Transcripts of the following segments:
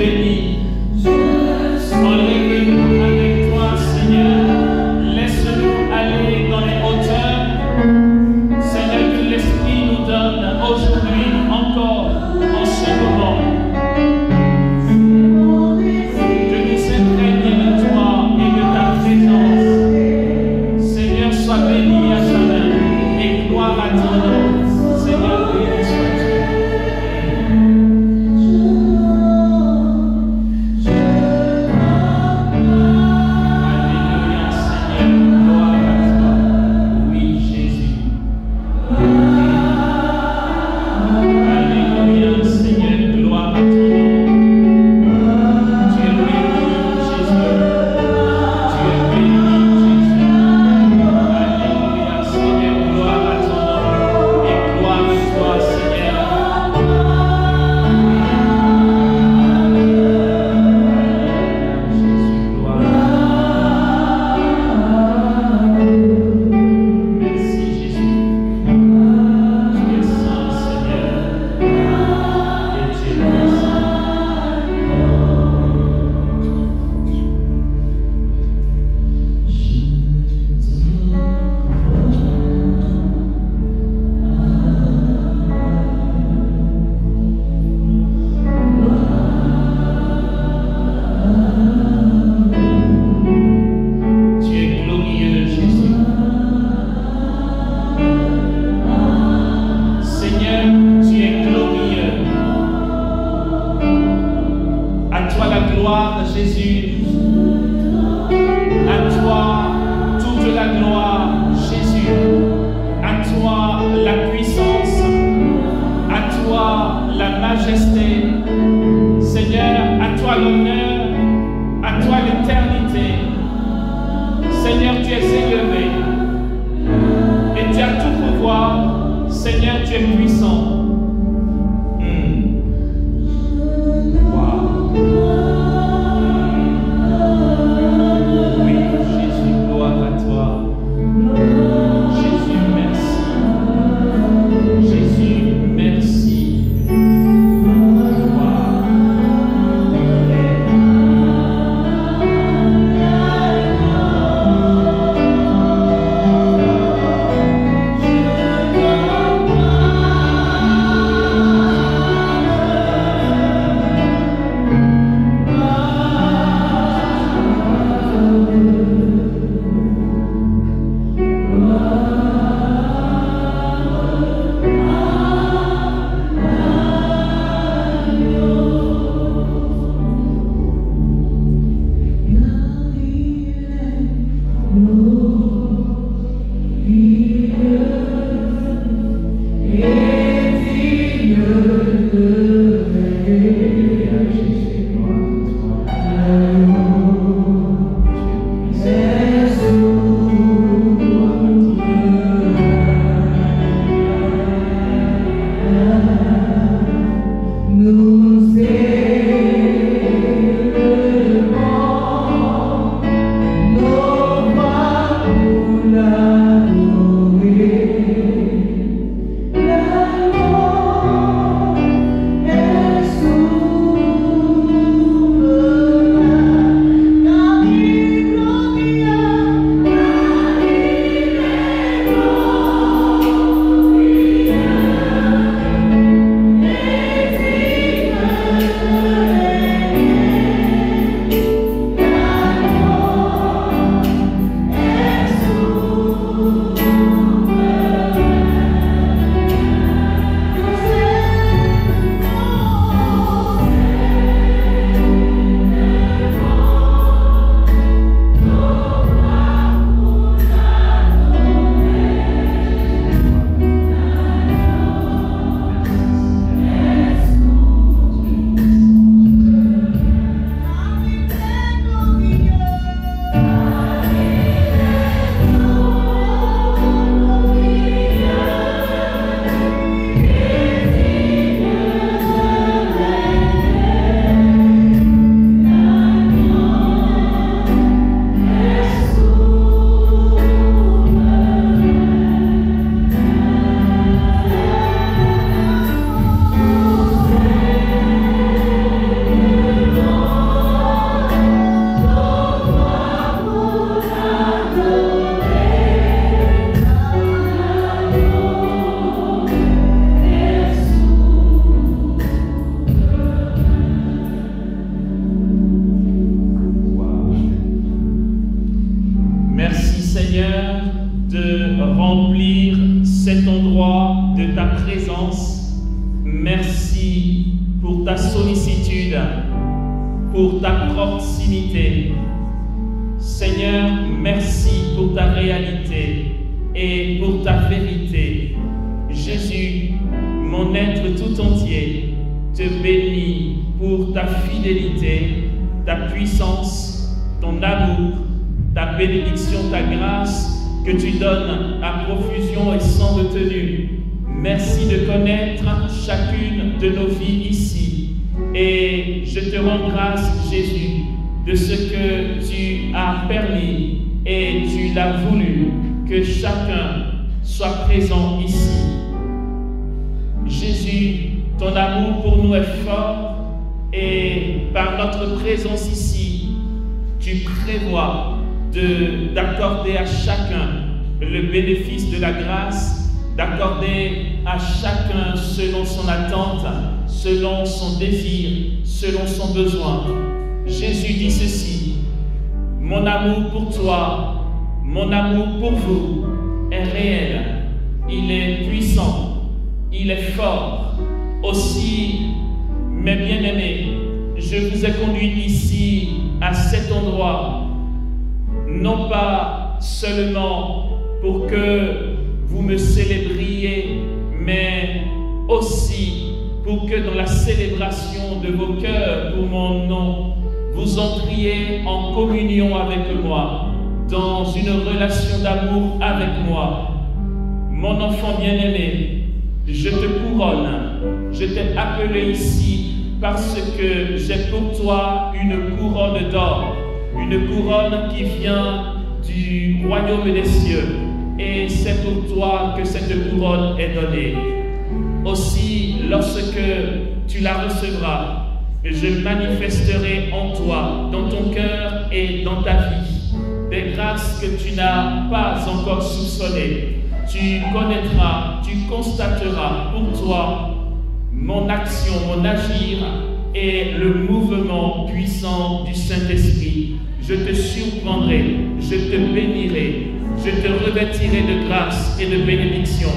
bénis. Enlève-nous avec toi, Seigneur. Laisse-nous aller dans les hauteurs. Seigneur, que l'Esprit nous donne aujourd'hui encore en ce moment. Que nous imprégner de toi et de ta présence. Seigneur, sois béni à jamais et gloire à ton nom. Seigneur, béni sois-tu. pour ta sollicitude, pour ta proximité. Seigneur, merci pour ta réalité et pour ta vérité. Jésus, mon être tout entier, te bénit pour ta fidélité, ta puissance, ton amour, ta bénédiction, ta grâce que tu donnes à profusion et sans retenue. Merci de connaître chacune de nos vies ici. Et je te rends grâce, Jésus, de ce que tu as permis et tu l'as voulu que chacun soit présent ici. Jésus, ton amour pour nous est fort et par notre présence ici, tu prévois d'accorder à chacun le bénéfice de la grâce, d'accorder à chacun selon son attente, selon son désir, selon son besoin. Jésus dit ceci: mon amour pour toi, mon amour pour vous est réel, il est puissant, il est fort. Aussi, mes bien-aimés, je vous ai conduit ici, à cet endroit, non pas seulement pour que vous me célébriez, mais aussi pour que dans la célébration de vos cœurs pour mon nom, vous entriez en communion avec moi, dans une relation d'amour avec moi. Mon enfant bien-aimé, je te couronne, je t'ai appelé ici parce que j'ai pour toi une couronne d'or, une couronne qui vient du royaume des cieux, et c'est pour toi que cette couronne est donnée. Aussi, lorsque tu la recevras, je manifesterai en toi, dans ton cœur et dans ta vie, des grâces que tu n'as pas encore soupçonnées. Tu connaîtras, tu constateras pour toi mon action, mon agir et le mouvement puissant du Saint-Esprit. Je te surprendrai, je te bénirai, je te revêtirai de grâce et de bénédiction.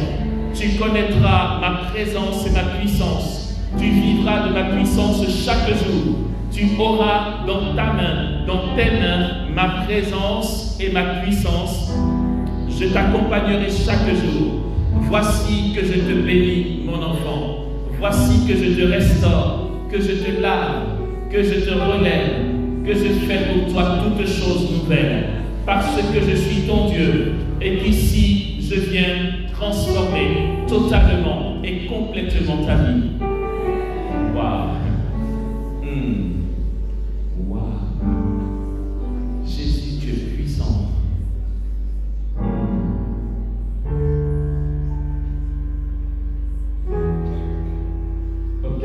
Tu connaîtras ma présence et ma puissance. Tu vivras de ma puissance chaque jour. Tu auras dans ta main, dans tes mains, ma présence et ma puissance. Je t'accompagnerai chaque jour. Voici que je te bénis, mon enfant. Voici que je te restaure, que je te lave, que je te relève, que je fais pour toi toutes choses nouvelles. Parce que je suis ton Dieu et qu'ici je viens transformer totalement et complètement ta vie. Waouh! Waouh! Jésus, tu es puissant. Ok. Ok.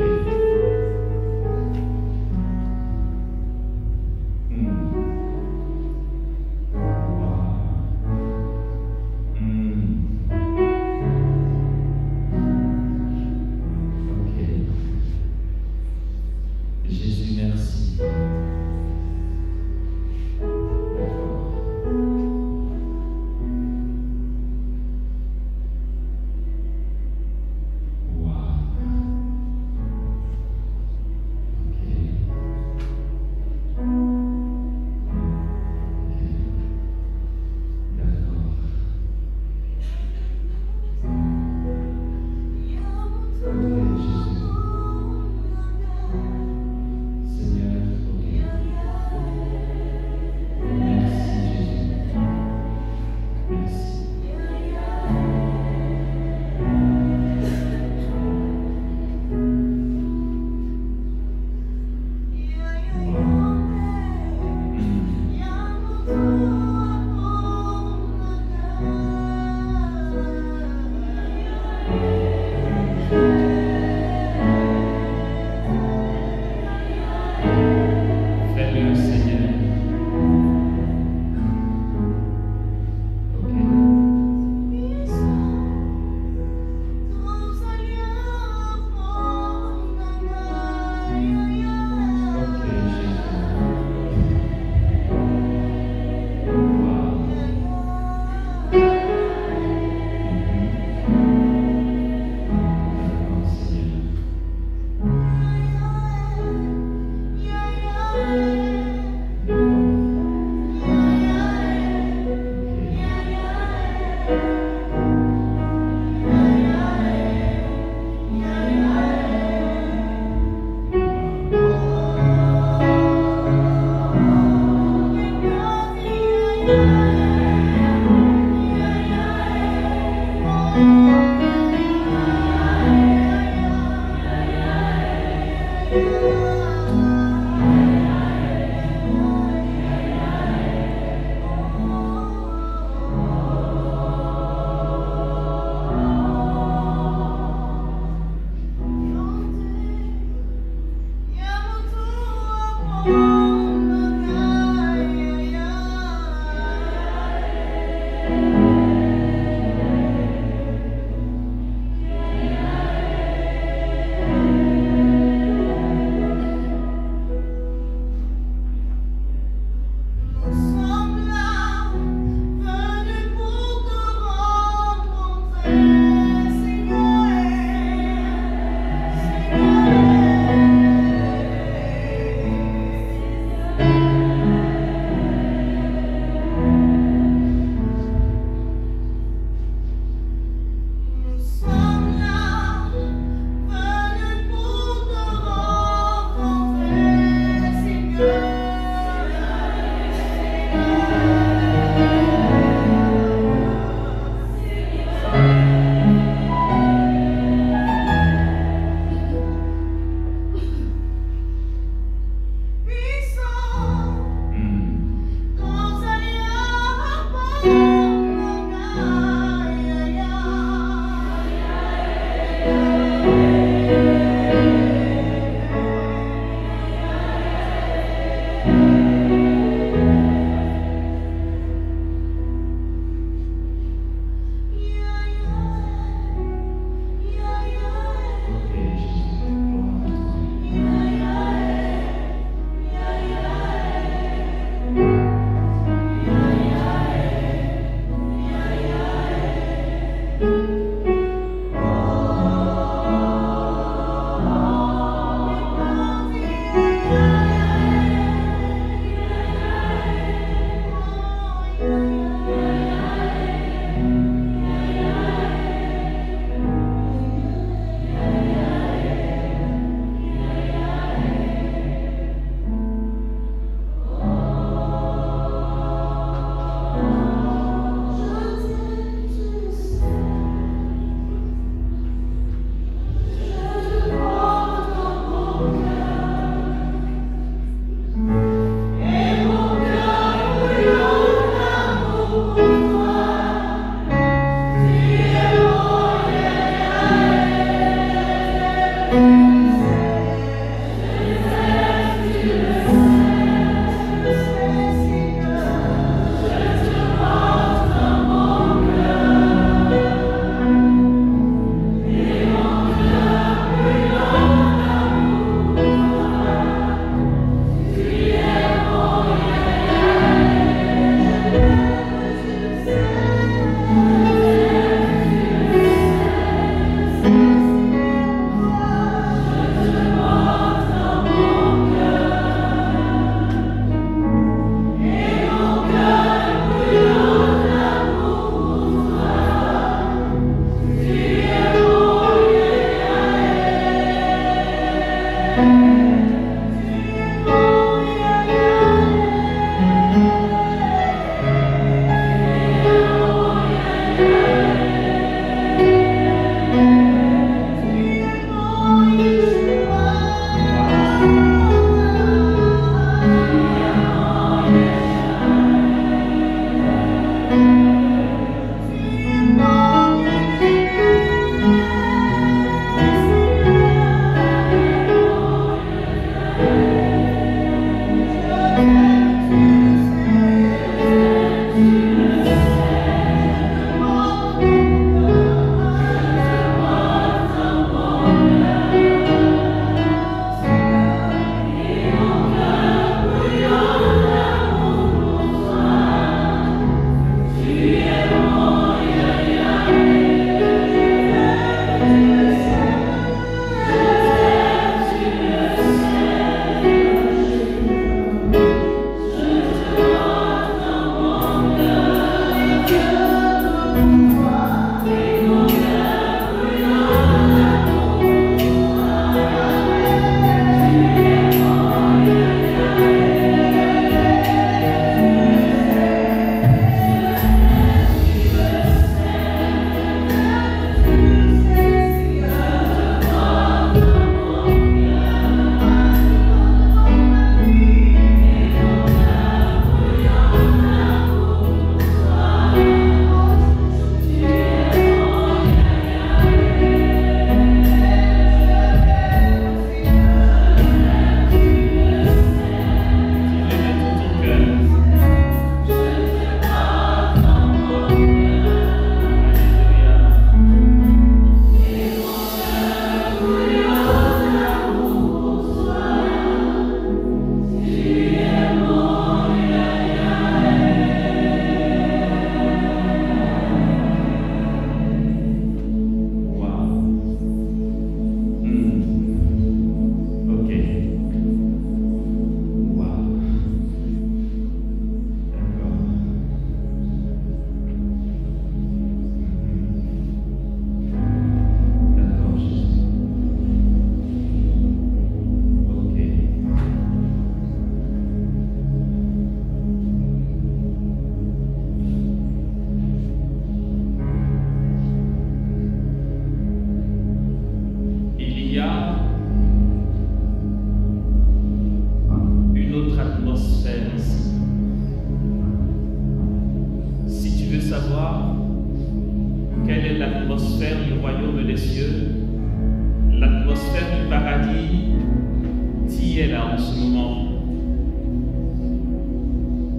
est là en ce moment.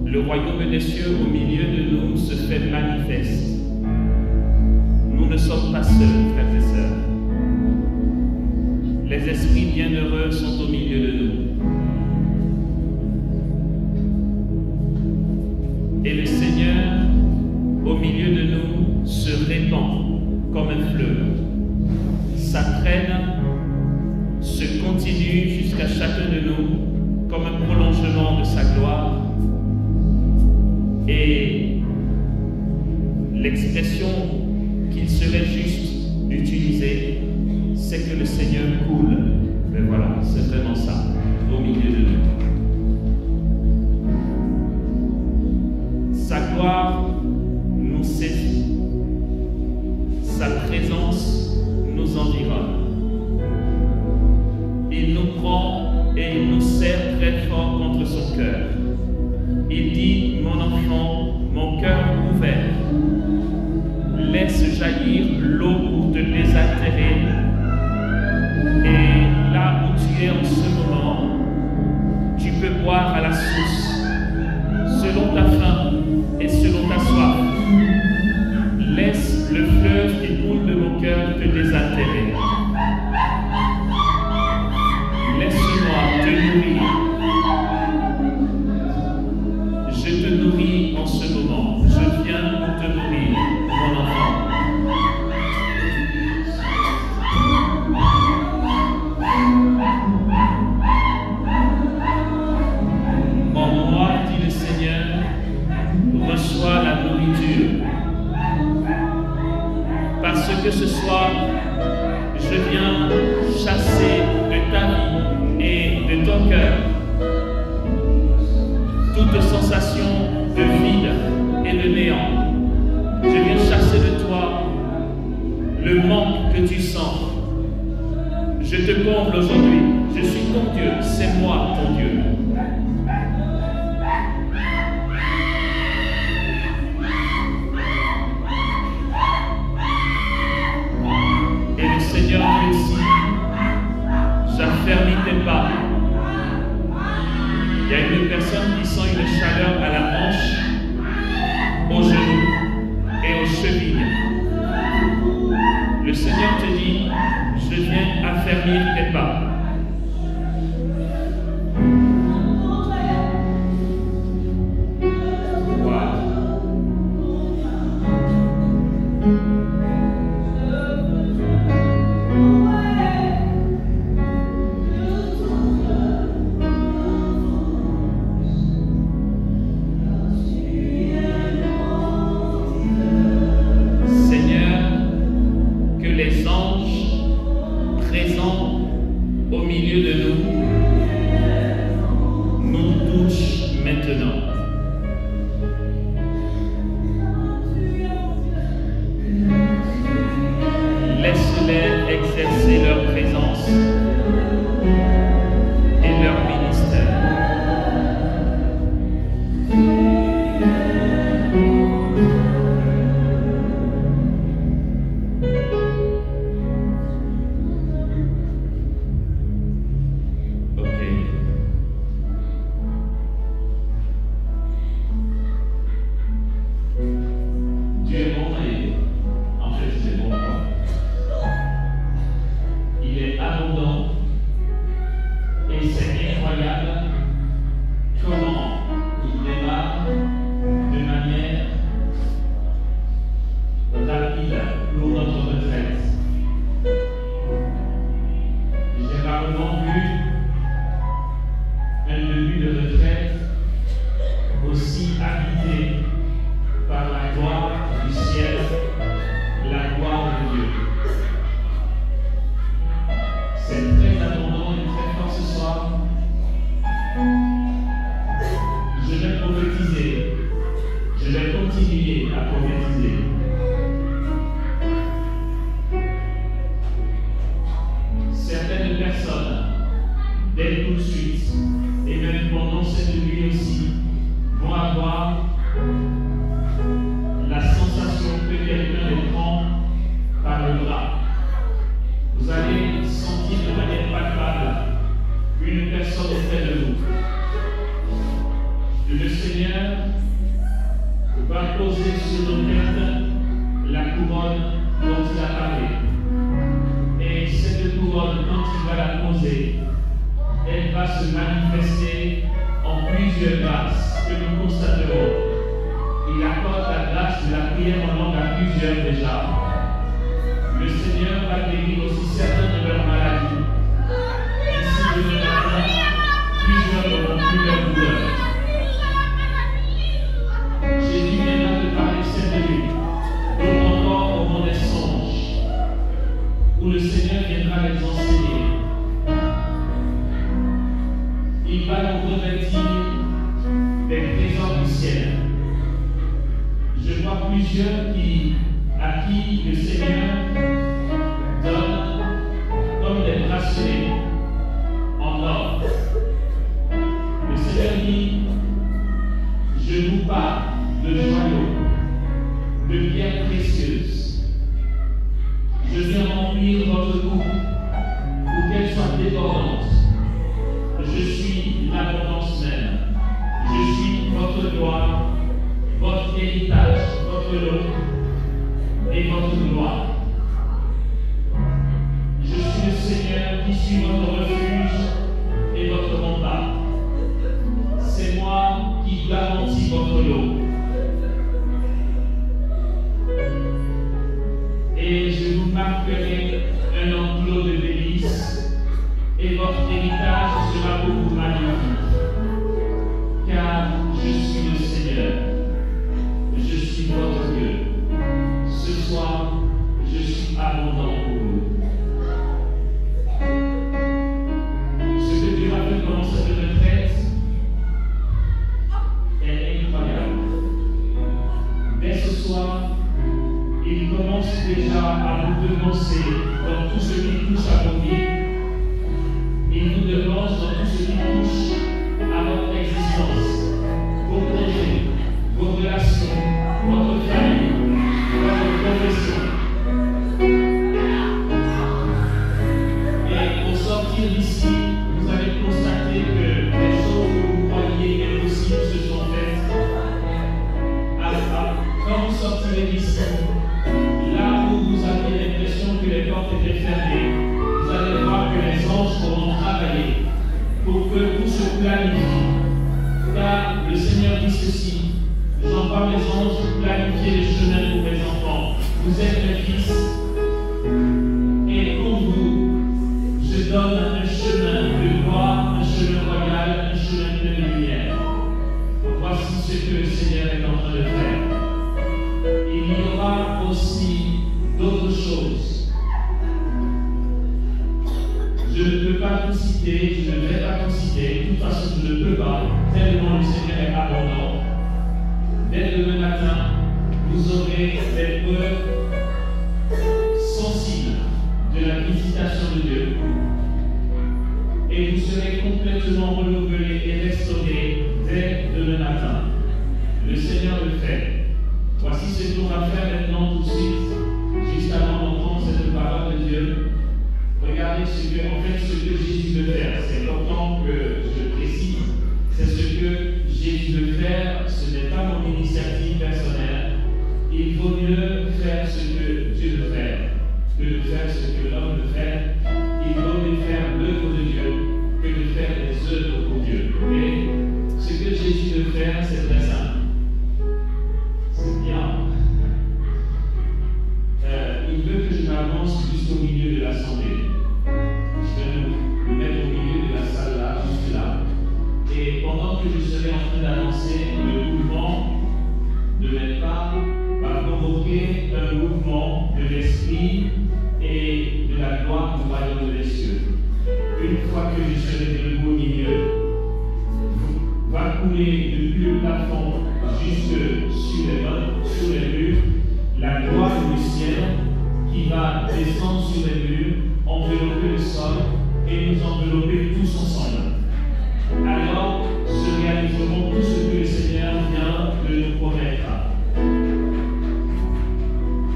Le royaume des cieux au milieu de nous se fait manifeste. Nous ne sommes pas seuls, frères et sœurs. Les esprits bienheureux sont au milieu de nous. Et le Seigneur, au milieu de nous, se répand comme un fleuve. Sa traîne se continue jusqu'à chacun de nous comme un prolongement de sa gloire. Et l'expression qu'il serait juste d'utiliser, c'est que le Seigneur coule. Mais voilà, c'est vraiment ça, au milieu de nous. Sa gloire nous saisit. Sa présence nous environne. Il nous prend et il nous serre très fort contre son cœur. Il dit, mon enfant, mon cœur ouvert, laisse jaillir l'eau pour te désaltérer. Et là où tu es en ce moment, tu peux boire à la source, selon ta faim et selon ta soif. Laisse le fleuve qui coule de mon cœur te désaltérer. Laisse-moi te nourrir. Je te nourris en ce moment. Je viens pour te nourrir, mon enfant. En moi, dit le Seigneur, reçois la nourriture. Parce que ce soir, je viens chasser de ta vie et de ton cœur toute sensation de vide et de néant. Je viens chasser de toi le manque que tu sens. Je te comble aujourd'hui. Je suis ton Dieu. C'est moi ton Dieu. Et le Seigneur dit aussi, j'affermis tes pas. Il y a une personne qui sent une chaleur à la hanche, aux genoux et aux chevilles. Le Seigneur te dit, je viens affermir tes pas. une personne auprès de vous. Le Seigneur va poser sur nos têtes la couronne dont il a parlé. Et cette couronne, quand il va la poser, elle va se manifester en plusieurs grâces que nous constaterons. Il accorde la grâce de la prière en langue à plusieurs déjà. Le Seigneur va guérir aussi certaines de leurs maladies. Ici, de nos matin, plusieurs n'auront plus leur douleur. Jésus viendra te parler cette nuit. D'autres encore auront des songes où le Seigneur viendra les enseigner. Il va nous revêtir des trésors du ciel. Je vois plusieurs à qui le Seigneur donne comme des bracelets en or. Le Seigneur dit, je vous parle de joyaux, de pierres précieuses. Je viens remplir votre coupe pour qu'elle soit débordante. Je suis l'abondance même. Je suis votre gloire, votre héritage, votre lot et votre gloire. Je suis le Seigneur qui suis votre refuge et votre rempart. C'est moi qui garantis votre lot. Et je vous marquerai un enclos de délices, et votre héritage sera beaucoup magnifique. Car je suis le Seigneur, je suis votre Dieu. Ce soir, je suis abondant pour vous. Ce que Dieu a fait pendant cette retraite est incroyable. Dès ce soir, il commence déjà à vous devancer dans tout ce qui touche à vos vies. Il vous devance dans tout ce qui touche à votre existence, vos projets, vos relations, votre famille, votre profession. Et au sortir d'ici, vous allez constater que les choses que vous croyiez impossibles se sont faites. Quand vous sortirez d'ici, là où vous aviez l'impression que les portes étaient fermées, vous allez voir que les anges auront travaillé pour que tout se planifie. Car le Seigneur dit ceci, j'envoie mes anges pour planifier les chemins pour mes enfants. Vous êtes mes fils, et pour vous, je donne un chemin de gloire, un chemin royal, un chemin plein de lumière. Voici ce que le Seigneur est en train de faire. Il y aura aussi d'autres choses. Je ne peux pas tout citer, je ne vais pas tout citer, de toute façon je ne peux pas, tellement le Seigneur est abondant. Dès demain matin, vous aurez des preuves sensibles de la visitation de Dieu. Et vous serez complètement renouvelés et restaurés dès demain matin. Le Seigneur le fait. Voici ce qu'on va faire maintenant tout de suite, juste avant d'entendre cette parole de Dieu. Regardez ce que Jésus veut faire. C'est important que je précise. C'est ce que Jésus veut faire. Ce n'est pas mon initiative personnelle. Il vaut mieux faire ce que Dieu veut faire que de faire ce que l'homme veut faire. Il vaut mieux faire l'œuvre de Dieu que de faire des œuvres pour Dieu. Mais ce que Jésus veut faire, c'est très simple. C'est bien. Il veut que je m'avance jusqu'au milieu de l'assemblée. Je vais me mettre au milieu de la salle là, juste là. Et pendant que je serai en train d'avancer, le mouvement de mes pas va provoquer un mouvement de l'esprit et de la gloire du royaume des cieux. Une fois que je serai debout au milieu, va couler depuis le plafond jusque sur les murs, la gloire du ciel qui va descendre sur les murs, envelopper le sol et nous envelopper tous ensemble. Alors se réaliseront tout ce que le Seigneur vient de nous promettre.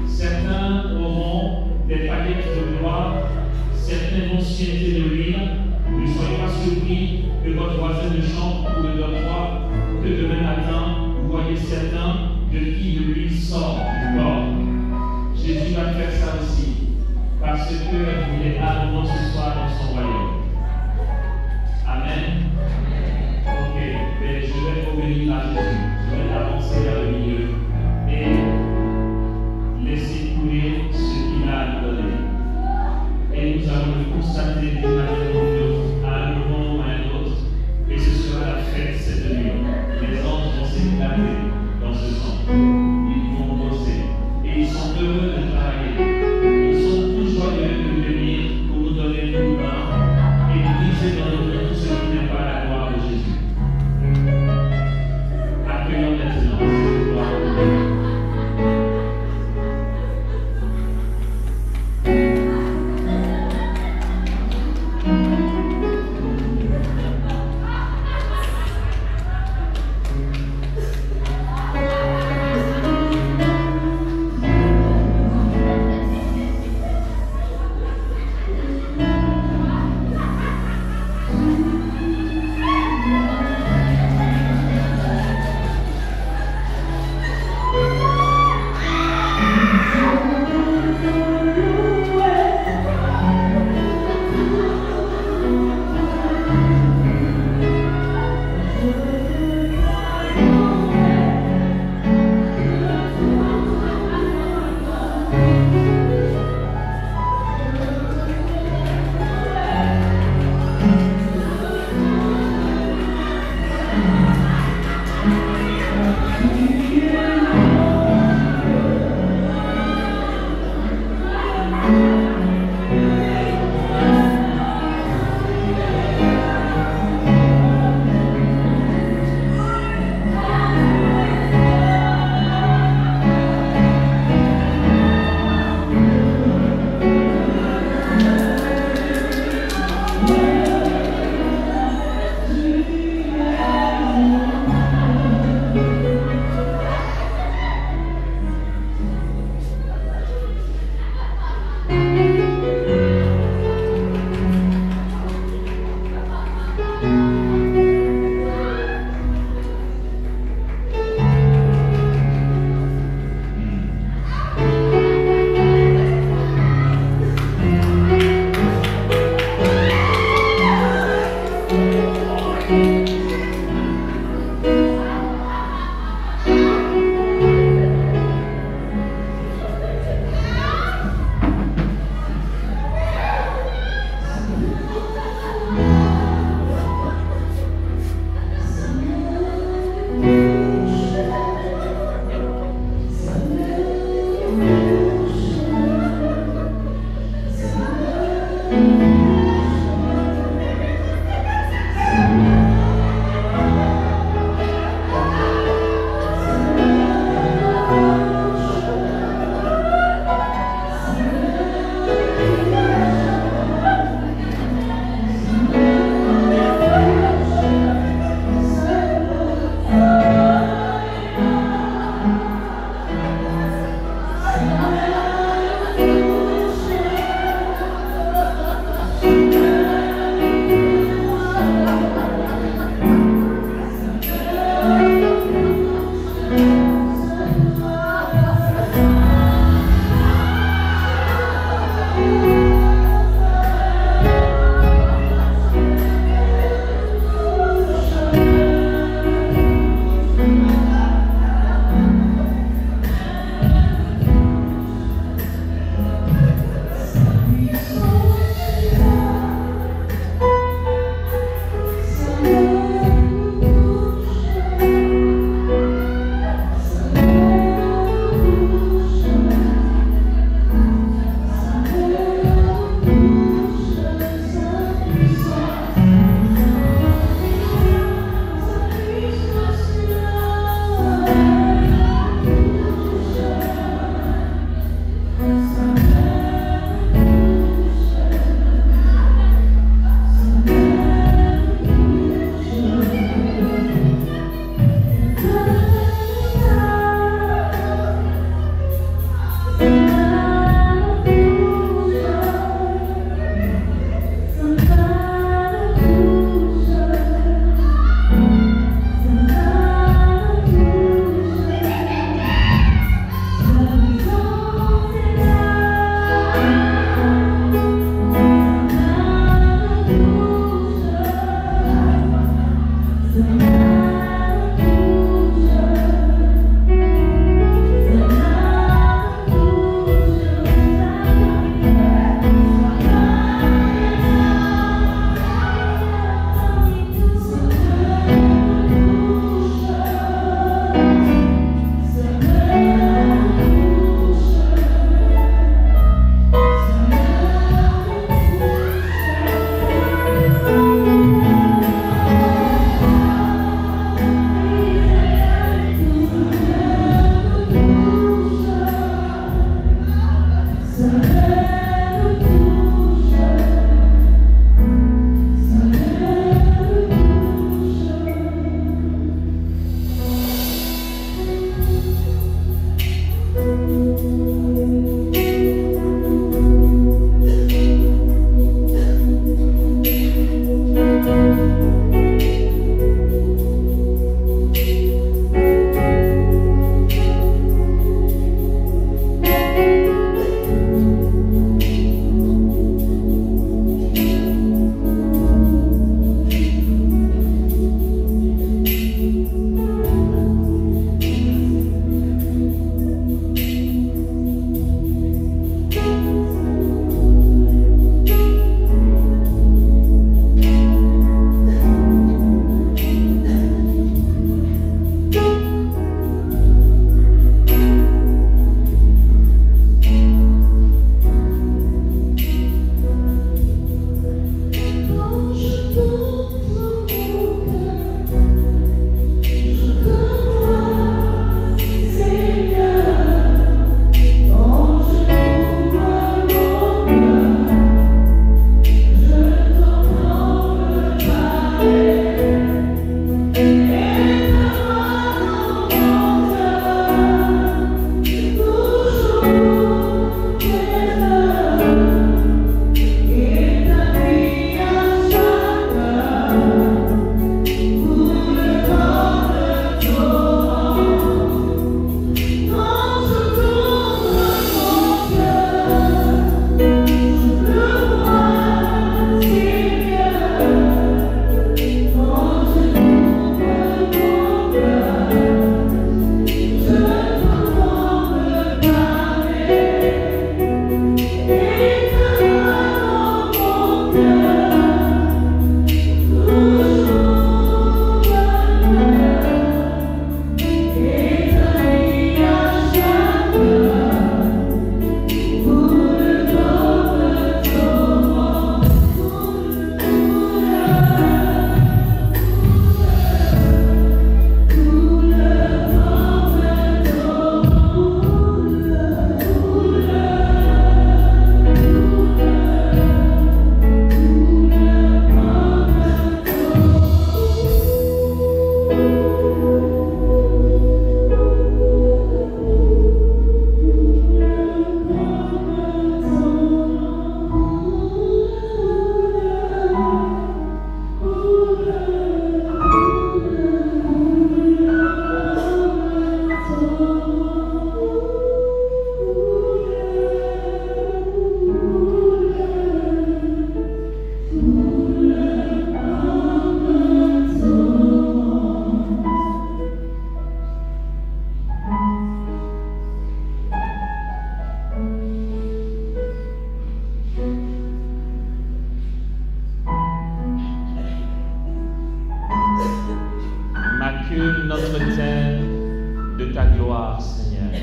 Certains auront des paillettes de gloire, certains vont s'y de l'huile. Ne soyez pas surpris prie que votre voisin de chambre ou de dortoir, ou que demain matin, vous voyez certains de qui de l'huile sort du corps. Jésus va faire ça aussi, parce qu'il est abondant ce soir dans son royaume. Amen. Ok, mais je vais obéir à Jésus. Je vais avancer vers le milieu et laisser couler ce qu'il a à nous donner. Et nous allons le constater d'une manière ou d'une autre, à un moment ou à un autre, et ce sera la fête cette nuit. Les anges vont s'éclater dans ce sang. Ils vont bosser. Et ils sont heureux de travailler. Ils sont tous joyeux de venir pour nous donner une main Macule notre terre de ta gloire, Seigneur.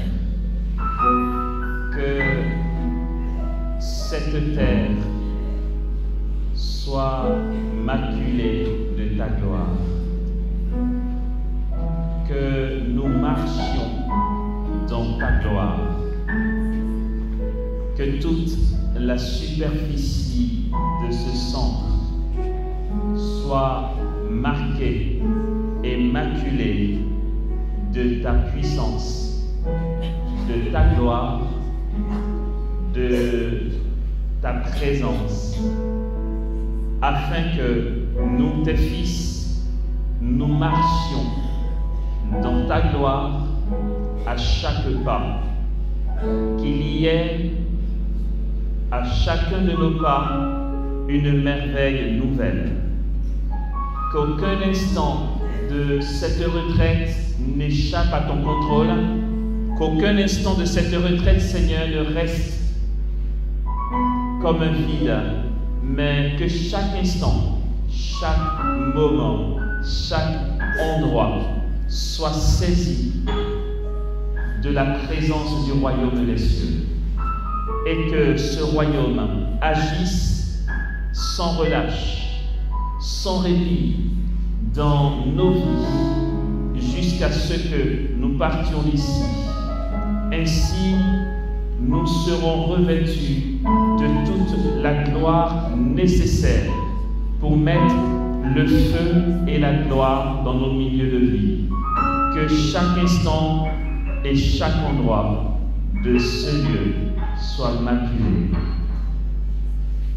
Que cette terre soit maculée de ta gloire. Que nous marchions dans ta gloire. Que toute la superficie de ce centre soit marquée et maculée de ta puissance, de ta gloire, de ta présence, afin que nous, tes fils, nous marchions dans ta gloire à chaque pas, qu'il y ait à chacun de nos pas une merveille nouvelle, qu'aucun instant de cette retraite n'échappe à ton contrôle, qu'aucun instant de cette retraite, Seigneur, ne reste comme un vide, mais que chaque instant, chaque moment, chaque endroit soit saisi de la présence du royaume des cieux, et que ce royaume agisse sans relâche, sans répit dans nos vies, jusqu'à ce que nous partions d'ici. Ainsi, nous serons revêtus de toute la gloire nécessaire pour mettre le feu et la gloire dans nos milieux de vie. Que chaque instant et chaque endroit de ce lieu soit maculé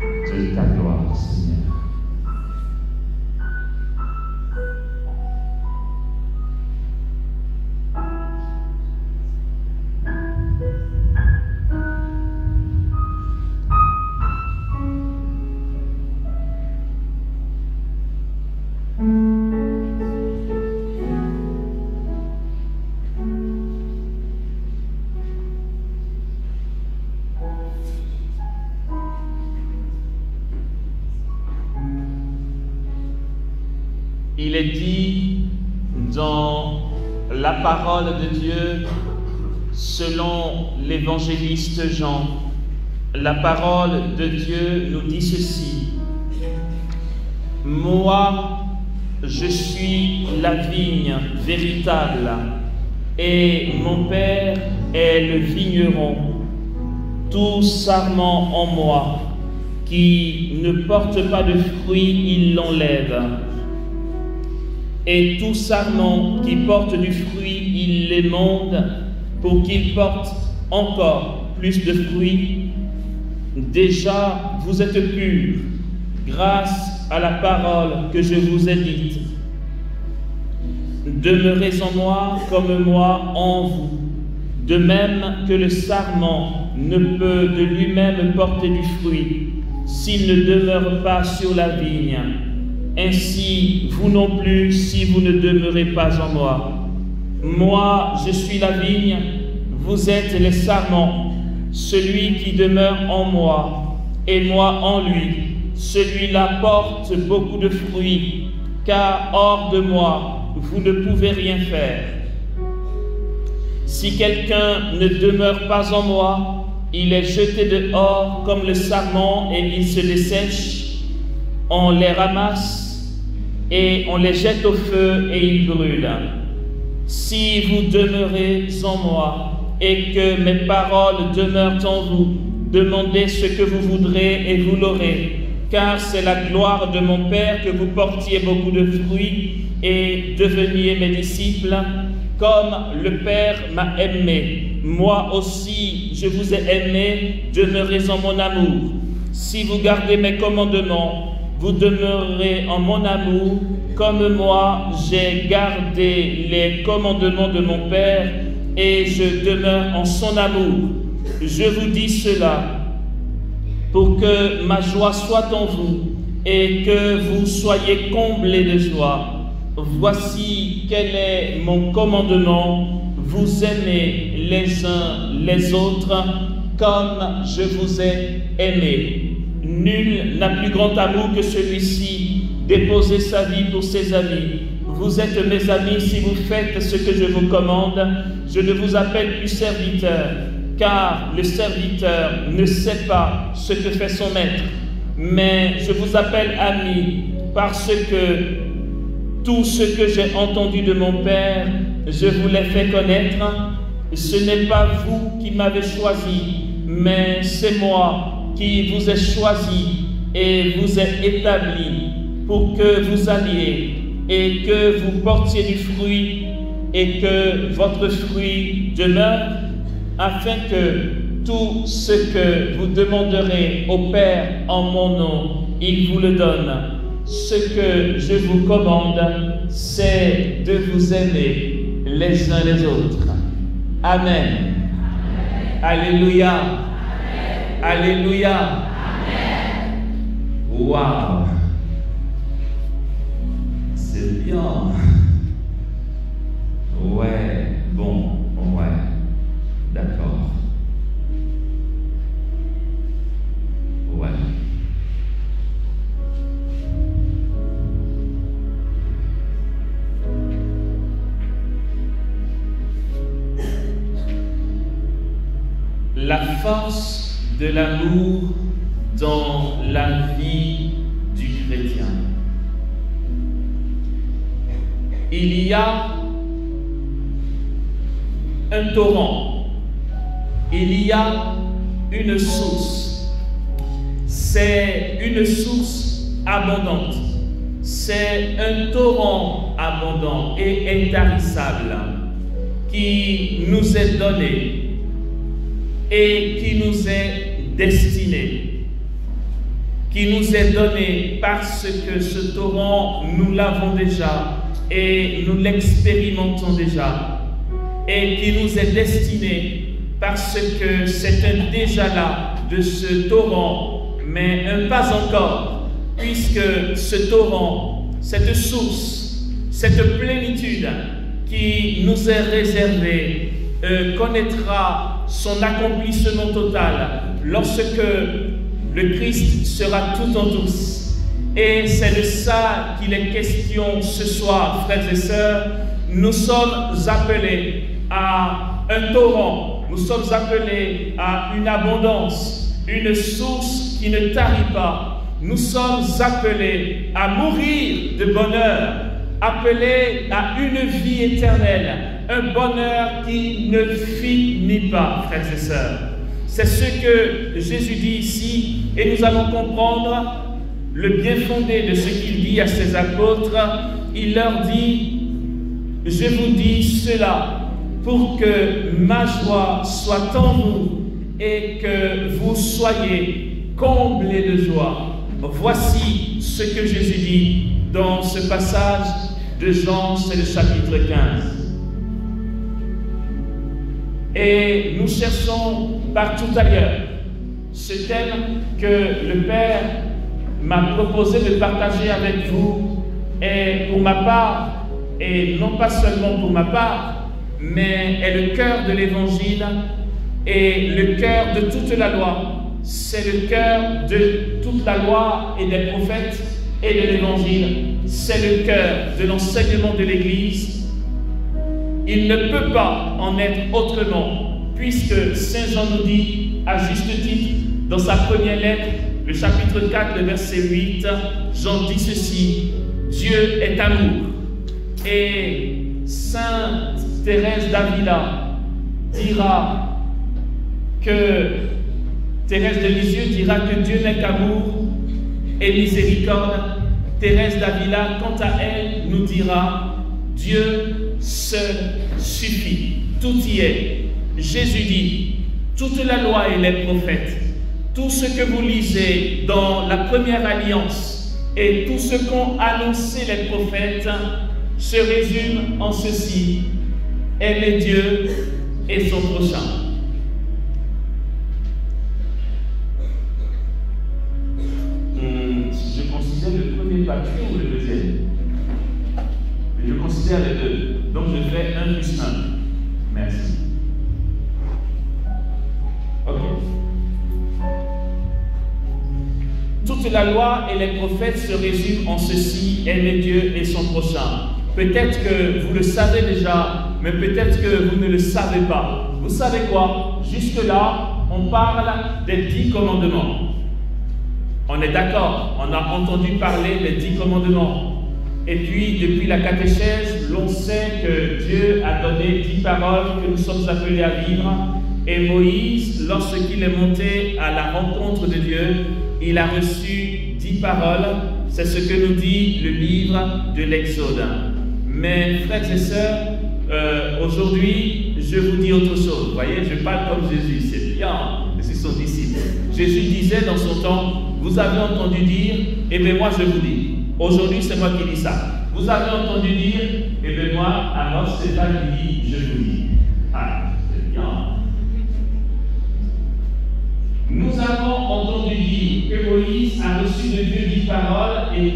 de ta gloire, Seigneur. Il est dit dans la parole de Dieu, selon l'évangéliste Jean, la parole de Dieu nous dit ceci: moi, je suis la vigne véritable et mon Père est le vigneron. Tout sarment en moi qui ne porte pas de fruits, il l'enlève. Et tout sarment qui porte du fruit, il l'émonde pour qu'il porte encore plus de fruits. Déjà, vous êtes purs grâce à la parole que je vous ai dite. Demeurez en moi comme moi en vous, de même que le sarment ne peut de lui-même porter du fruit s'il ne demeure pas sur la vigne. Ainsi, vous non plus, si vous ne demeurez pas en moi. Moi, je suis la vigne, vous êtes les sarments. Celui qui demeure en moi et moi en lui, celui-là porte beaucoup de fruits, car hors de moi, vous ne pouvez rien faire. Si quelqu'un ne demeure pas en moi, il est jeté dehors comme le sarment et il se dessèche. On les ramasse et on les jette au feu et ils brûlent. Si vous demeurez en moi et que mes paroles demeurent en vous, demandez ce que vous voudrez et vous l'aurez, car c'est la gloire de mon Père que vous portiez beaucoup de fruits et deveniez mes disciples. Comme le Père m'a aimé, moi aussi je vous ai aimé, demeurez en mon amour. Si vous gardez mes commandements, vous demeurerez en mon amour, comme moi j'ai gardé les commandements de mon Père et je demeure en son amour. Je vous dis cela pour que ma joie soit en vous et que vous soyez comblés de joie. Voici quel est mon commandement: vous aimez les uns les autres comme je vous ai aimé. Nul n'a plus grand amour que celui-ci, déposer sa vie pour ses amis. Vous êtes mes amis si vous faites ce que je vous commande. Je ne vous appelle plus serviteur, car le serviteur ne sait pas ce que fait son maître. Mais je vous appelle ami, parce que tout ce que j'ai entendu de mon Père, je vous l'ai fait connaître. Ce n'est pas vous qui m'avez choisi, mais c'est moi qui vous ai choisi et vous ai établi pour que vous alliez et que vous portiez du fruit et que votre fruit demeure, afin que tout ce que vous demanderez au Père en mon nom, il vous le donne. Ce que je vous commande, c'est de vous aimer les uns les autres. Amen. Amen. Alléluia. Amen. Alléluia. Amen. Waouh. C'est bien. la force de l'amour dans la vie du chrétien. Il y a un torrent, il y a une source. C'est une source abondante. C'est un torrent abondant et intarissable qui nous est donné et qui nous est destiné, qui nous est donné parce que ce torrent, nous l'avons déjà et nous l'expérimentons déjà, et qui nous est destiné parce que c'est un déjà là de ce torrent, mais un pas encore, puisque ce torrent, cette source, cette plénitude qui nous est réservée connaîtra son accomplissement total lorsque le Christ sera tout en tous. Et c'est de ça qu'il est question ce soir, frères et sœurs. Nous sommes appelés à un torrent, nous sommes appelés à une abondance, une source qui ne tarit pas. Nous sommes appelés à mourir de bonheur, appelés à une vie éternelle, un bonheur qui ne finit pas, frères et sœurs. C'est ce que Jésus dit ici, et nous allons comprendre le bien fondé de ce qu'il dit à ses apôtres. Il leur dit: je vous dis cela pour que ma joie soit en vous et que vous soyez comblés de joie. Voici ce que Jésus dit dans ce passage de Jean, c'est le chapitre 15. Et nous cherchons partout ailleurs ce thème que le Père m'a proposé de partager avec vous, et pour ma part, et non pas seulement pour ma part, mais est le cœur de l'Évangile et le cœur de toute la loi. C'est le cœur de toute la loi et des prophètes et de l'Évangile. C'est le cœur de l'enseignement de l'Église. Il ne peut pas en être autrement, puisque Saint Jean nous dit, à juste titre, dans sa première lettre, le chapitre 4, le verset 8, Jean dit ceci: Dieu est amour. Et Sainte Thérèse d'Avila dira que, Thérèse de Lisieux dira que Dieu n'est qu'amour et miséricorde. Thérèse d'Avila, quant à elle, nous dira: Dieu seul suffit. Tout y est. Jésus dit: toute la loi et les prophètes, tout ce que vous lisez dans la première alliance et tout ce qu'ont annoncé les prophètes se résume en ceci: aimer Dieu et son prochain. Je considère le premier papier ou le deuxième? Je considère les deux. Donc je fais 1 plus 1. Merci. Ok. Toute la loi et les prophètes se résument en ceci: aimer Dieu et son prochain. Peut-être que vous le savez déjà, mais peut-être que vous ne le savez pas. Vous savez quoi? Jusque-là, on parle des 10 commandements. On est d'accord, on a entendu parler des 10 commandements. Et puis, depuis la catéchèse, l'on sait que Dieu a donné 10 paroles que nous sommes appelés à vivre. Et Moïse, lorsqu'il est monté à la rencontre de Dieu, il a reçu 10 paroles. C'est ce que nous dit le livre de l'Exode. Mais frères et sœurs, aujourd'hui, je vous dis autre chose. Vous voyez, je parle comme Jésus, c'est bien, c'est son disciple. Jésus disait dans son temps: vous avez entendu dire, et bien moi je vous dis. Aujourd'hui, c'est moi qui dis ça. Vous avez entendu dire, et bien moi, alors c'est pas qui dit, je vous dis. Ah, c'est bien. Nous avons entendu dire que Moïse a reçu de Dieu 10 paroles et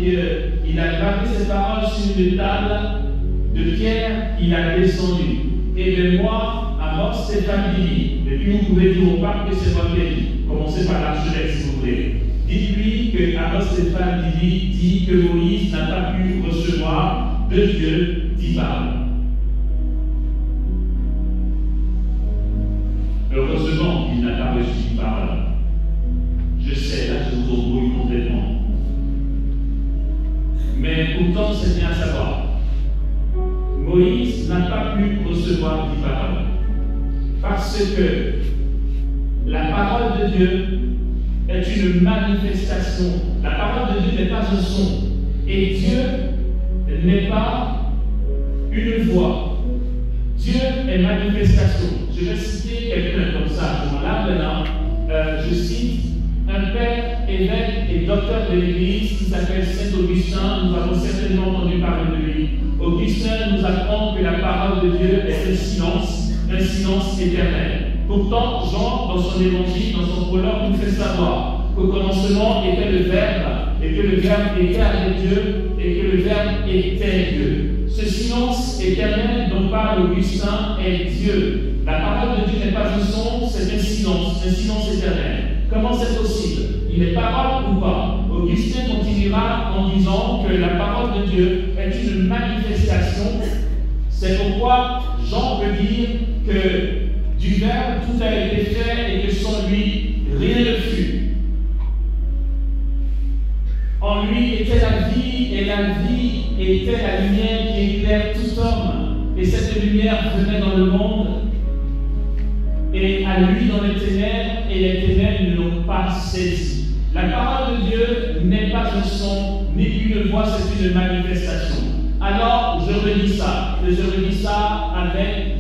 qu'il a gravé ces paroles sur une table de pierre qu'il a descendue. Et bien moi, alors Stéphane dit, et puis vous pouvez dire au pape que c'est moi qui ai dit. Commencez par l'archevêque si vous voulez. Dites-lui que alors Stéphane dit que Moïse n'a pas pu recevoir de Dieu 10 paroles. Heureusement qu'il n'a pas bien à savoir. Moïse n'a pas pu recevoir 10 paroles. Parce que la parole de Dieu est une manifestation. La parole de Dieu n'est pas un son. Et Dieu n'est pas une voix. Dieu est manifestation. Je vais citer quelqu'un comme ça. Là, maintenant, je cite un père, évêque et docteur de l'Église qui s'appelle Saint Augustin. Nous avons certainement entendu parler de lui. Augustin nous apprend que la parole de Dieu est un silence éternel. Pourtant, Jean, dans son évangile, dans son prologue, nous fait savoir qu'au commencement était le Verbe, et que le Verbe était avec Dieu, et que le Verbe était Dieu. Ce silence éternel dont parle Augustin est Dieu. La parole de Dieu n'est pas un son, c'est un silence éternel. Comment c'est possible? Il est parole ou pas? Augustin continuera en disant que la parole de Dieu est une manifestation. C'est pourquoi Jean veut dire que du Verbe tout a été fait et que sans lui rien ne fut. En lui était la vie et la vie était la lumière qui éclaire tout homme. Et cette lumière venait dans le monde et à lui dans les ténèbres, et les ténèbres ne l'ont pas saisi. La parole de Dieu n'est pas un son, ni une voix, c'est une manifestation. Alors, je redis ça avec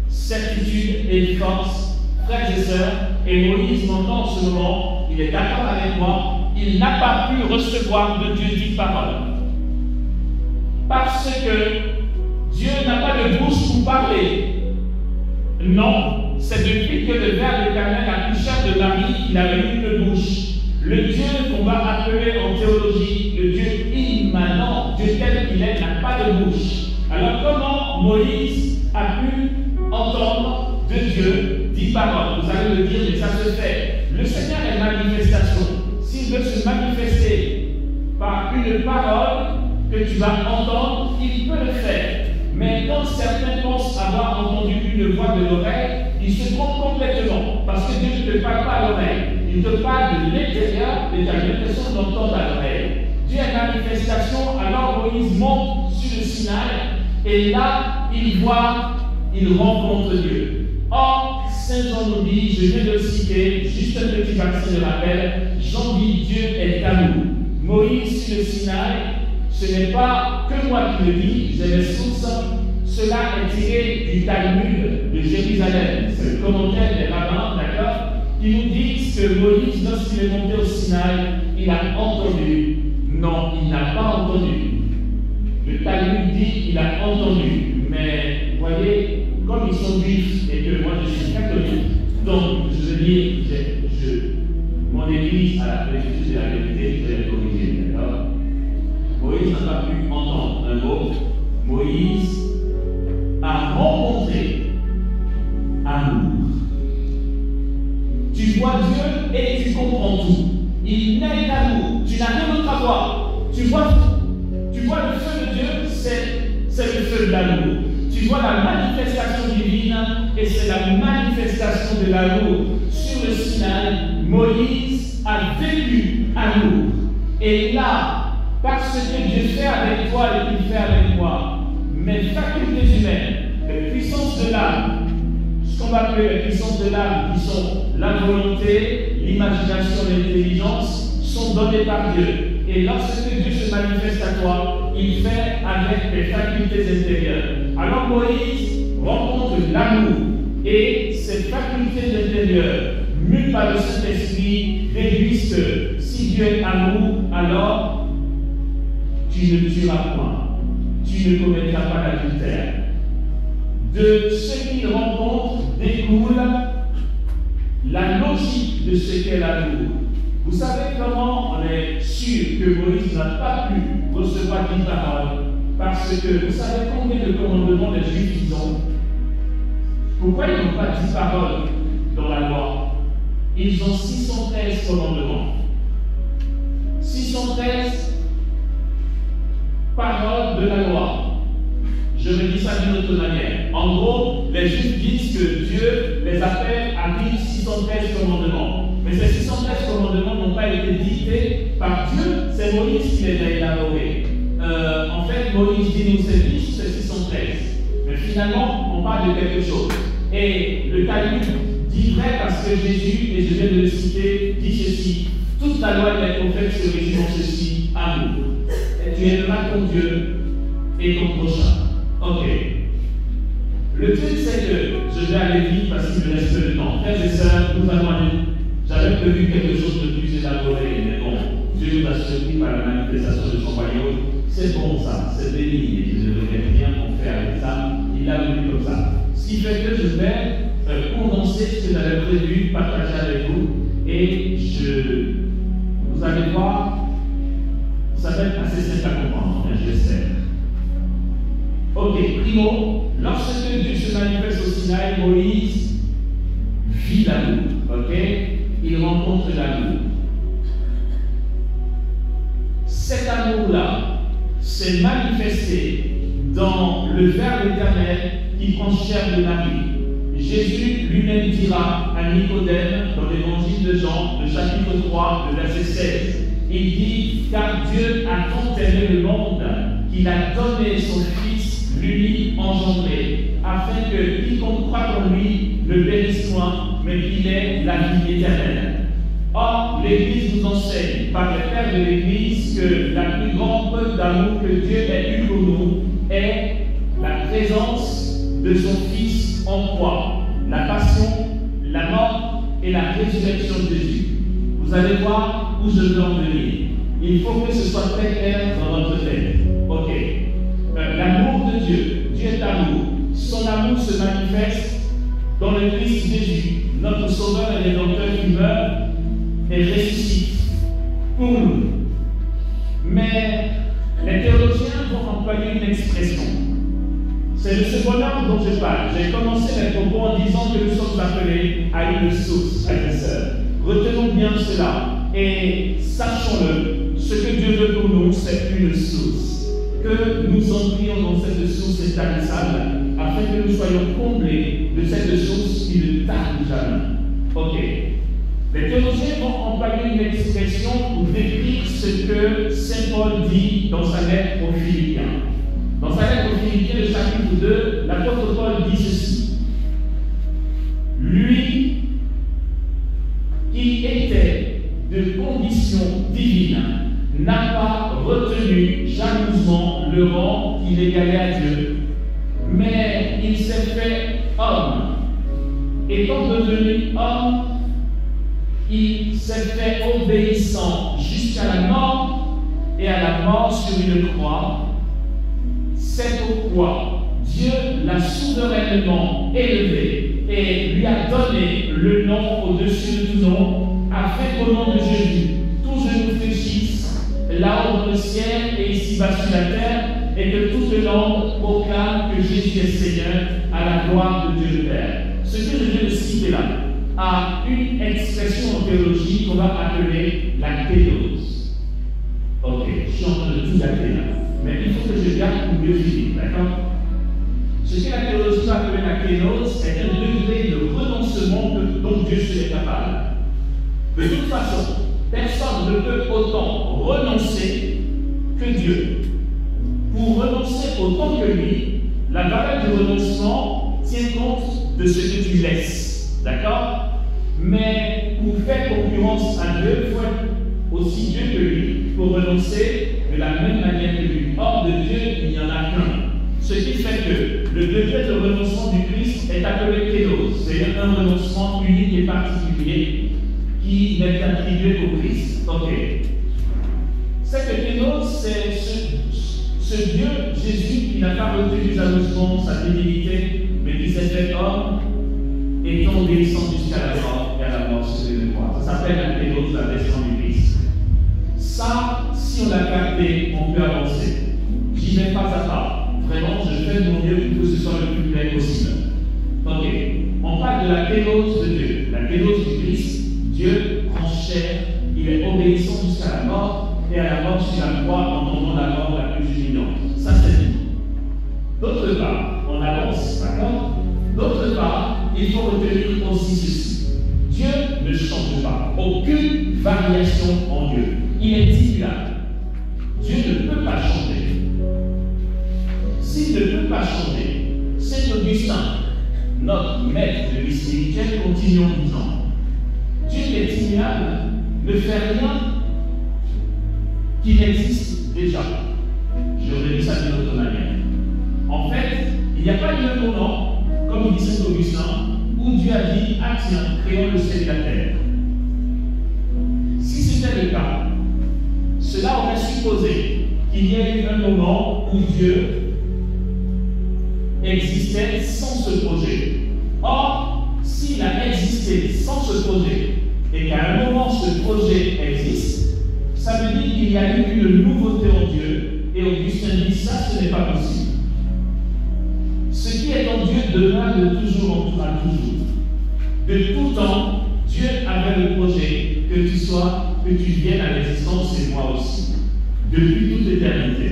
certitude et force, frères et sœurs, et Moïse m'entend en ce moment, il est d'accord avec moi, il n'a pas pu recevoir de Dieu 10 paroles. Parce que Dieu n'a pas de bouche pour parler. Non, c'est depuis que le Verbe éternel a pris chair de Marie qu'il avait eu une bouche. Le Dieu qu'on va appeler en théologie, le Dieu immanent, Dieu tel qu'il est, n'a pas de bouche. Alors comment Moïse a pu entendre de Dieu 10 paroles? Vous allez me dire, mais ça se fait. Le Seigneur est manifestation. S'il veut se manifester par une parole que tu vas entendre, il peut le faire. Mais quand certains pensent avoir entendu une voix de l'oreille, ils se trompent complètement. Parce que Dieu ne te parle pas à l'oreille. Il te parle de l'intérieur et tu as l'impression d'entendre à l'oreille. Dieu est manifestation, alors Moïse monte sur le Sinaï et là, il rencontre Dieu. Or, Saint Jean nous dit, je viens de le citer, juste un petit vaccin de rappel, Jean dit Dieu est amour. Moïse sur le Sinaï, ce n'est pas que moi qui le dis, j'ai les sources. Cela est tiré du Talmud de Jérusalem. C'est le commentaire des rabbins, d'accord, qui nous disent que Moïse, lorsqu'il est monté au Sinaï, il a entendu. Non, il n'a pas entendu. Le Talmud dit qu'il a entendu. Mais, vous voyez, comme ils sont juifs et que moi je suis catholique, donc je veux dire, mon église à l'étude de la vérité, je vais le corriger, d'accord? Moïse n'a pas pu entendre un mot. Moïse a rencontré amour. Tu vois Dieu et tu comprends tout. Il naît d'amour. Tu n'as rien d'autre à voir. Tu vois le feu de Dieu, c'est le feu de l'amour. Tu vois la manifestation divine et c'est la manifestation de l'amour. Sur le Sinaï, Moïse a vécu amour. Et là, parce que Dieu fait avec toi et qu'il fait avec moi, mes facultés humaines, les puissances de l'âme, ce qu'on va appeler les puissances de l'âme, qui sont la volonté, l'imagination, l'intelligence, sont données par Dieu. Et lorsque Dieu se manifeste à toi, il fait avec tes facultés intérieures. Alors Moïse rencontre l'amour et ses facultés intérieures, mues par le Saint-Esprit, réduisent que si Dieu est amour, alors tu ne tueras point, tu ne commettras pas l'adultère. De ce qu'il rencontre découle la logique de ce qu'est l'amour. Vous savez comment on est sûr que Moïse n'a pas pu recevoir 10 paroles? Parce que vous savez combien de commandements les Juifs ils ont? Pourquoi ils n'ont pas 10 paroles dans la loi? Ils ont 613 commandements. 613 paroles de la loi. Je me dis ça d'une autre manière. En gros, les Juifs disent que Dieu les appelle à vivre 613 commandements. Mais ces 613 commandements n'ont pas été dictés par Dieu, c'est Moïse qui les a élaborés. 1, en fait, Moïse dit nous c'est 10, ceux-ci sont 13. Mais finalement, on parle de quelque chose. Et le Talmud dit vrai parce que Jésus, et je viens de le citer, dit ceci: toute la loi et les prophètes se résument en ceci, amour. Et tu aimeras ton Dieu et ton prochain. Ok. Le truc, c'est que je vais aller vite parce qu'il me reste peu de temps. Frères et sœurs, nous allons aller. J'avais prévu quelque chose de plus élaboré, mais bon, Dieu nous a surpris par la manifestation de son royaume. C'est bon ça, c'est béni, et je ne regrette rien qu'on fait avec ça. Il l'a voulu comme ça. Ce qui fait que je vais condenser ce que j'avais prévu, partager avec vous, et vous allez voir, ça va être assez simple à comprendre, j'espère. Ok, primo, lorsque Dieu se manifeste au Sinaï, Moïse vit l'amour, ok? Il rencontre l'amour. Cet amour-là s'est manifesté dans le Verbe éternel qui prend chair de Marie. Jésus lui-même dira à Nicodème dans l'évangile de Jean, le chapitre 3, le verset 16, il dit: car Dieu a tant aimé le monde qu'il a donné son Fils l'unique engendré, afin que quiconque croit en lui ne périsse point, mais qu'il ait la vie éternelle. Or, l'Église nous enseigne par les pères de l'Église que la plus grande preuve d'amour que Dieu ait eu pour nous est la présence de son Fils en croix, la passion, la mort et la résurrection de Jésus. Vous allez voir où je veux en venir. Il faut que ce soit très clair dans notre tête. Ok. L'amour de Dieu, Dieu est amour. Son amour se manifeste dans le Christ Jésus, notre Sauveur et Rédempteur qui meurt et ressuscite pour nous. Mais les théologiens vont employer une expression. C'est de ce bonheur dont je parle. J'ai commencé mes propos en disant que nous sommes appelés à une source, frères et sœurs. Retenons bien cela et sachons-le, ce que Dieu veut pour nous, c'est une source. Que nous entrions dans cette source établissable afin que nous soyons comblés de cette source qui ne tarde jamais. Ok. Les théologiens vont employer une expression pour décrire ce que Saint Paul dit dans sa lettre aux Philippiens. Dans sa lettre aux Philippiens, le chapitre 2, l'apôtre Paul dit ceci: lui qui était de condition divine n'a pas retenu jalousement le rang qu'il égalait à Dieu, mais il s'est fait homme. Étant devenu homme, il s'est fait obéissant jusqu'à la mort et à la mort sur une croix. C'est pourquoi Dieu l'a souverainement élevé et lui a donné le nom au-dessus de tout nom, afin qu'au nom de Jésus, tout genou fléchisse, là-haut dans le ciel et ici-bas sur la terre, et que toute langue proclame que Jésus est Seigneur, à la gloire de Dieu le Père. Ce que je viens de citer là a une expression en théologie qu'on va appeler la théose. Ok, je suis en train de tout gâter là, mais il faut que je garde pour mieux finir, d'accord? Ce que la théologie va appeler la théose est un degré de renoncement dont Dieu serait capable. De toute façon, personne ne peut autant renoncer que Dieu. Pour renoncer autant que lui, la valeur du renoncement tient compte de ce que tu laisses. D'accord? Mais pour faire concurrence à Dieu, il faut être aussi Dieu que lui pour renoncer de la même manière que lui. Hors de Dieu, il n'y en a qu'un. Ce qui fait que le degré de renoncement du Christ est appelé théose, c'est-à-dire un renoncement unique et particulier qui n'est attribué au Christ. Ok. Cette théose, c'est ce Dieu, Jésus, qui n'a pas retenu jalousement sa divinité, mais qui s'est fait homme, étant obéissant jusqu'à la mort et à la mort sur une croix. Ça s'appelle la théose, la descente du Christ. Ça, si on l'a capté, on peut avancer. J'y vais pas à pas. Vraiment, je fais de mon mieux pour que ce soit le plus clair possible. Ok. On parle de la théose de Dieu. La théose du Christ. Dieu prend chair, il est obéissant jusqu'à la mort et à la mort sur la croix en entendant la mort la plus humiliante. Ça, c'est dit. D'autre part, on avance, d'accord? D'autre part, il faut retenir aussi ceci. Dieu ne change pas. Aucune variation en Dieu. Il est immuable. Dieu ne peut pas changer. ne peut pas changer, Saint Augustin, notre maître de vie spirituelle, continue en disant Dieu est immuable, ne fait rien qui existe déjà. Je redis ça d'une autre manière. En fait, il n'y a pas eu un moment, comme dit Saint Augustin, où Dieu a dit ah tiens, créons le ciel et la terre. Si c'était le cas, cela aurait supposé qu'il y ait eu un moment où Dieu existait sans ce projet. Or, s'il a existé sans ce projet et qu'à un moment ce projet existe, ça veut dire qu'il y a eu une nouveauté en Dieu et Augustin dit ça, ce n'est pas possible. Ce qui est en Dieu demeure de toujours à toujours. De tout temps, Dieu avait le projet que tu viennes à l'existence et moi aussi. Depuis toute éternité.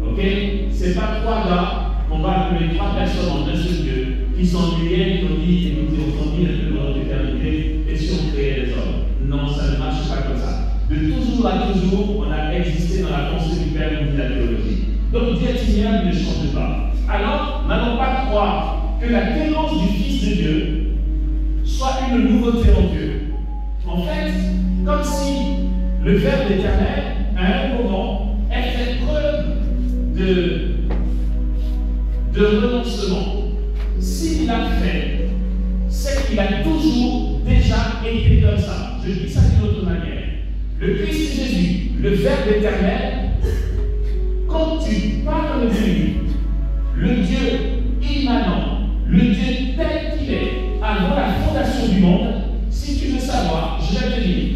Ok? C'est pas trois gars qu'on va appeler trois personnes en un seul Dieu qui s'ennuyaient, qui ont dit écoutez, on s'ennuie un peu dans notre éternité et si on créait les hommes. Non, ça ne marche pas comme ça. De toujours à toujours, on a existé dans la pensée du Père et de la théologie. Donc Dieu est immuable, ne change pas. Alors, n'allons pas croire que la présence du Fils de Dieu soit une nouveauté en Dieu. En fait, comme si le Verbe éternel, à un moment, ait fait preuve de renoncement. S'il l'a fait, c'est qu'il a toujours déjà été comme ça. Je dis ça d'une autre manière. Le Christ Jésus, le Verbe éternel, quand tu parles de lui, le Dieu immanent, le Dieu tel qu'il est, avant la fondation du monde, si tu veux savoir, je vais te dire,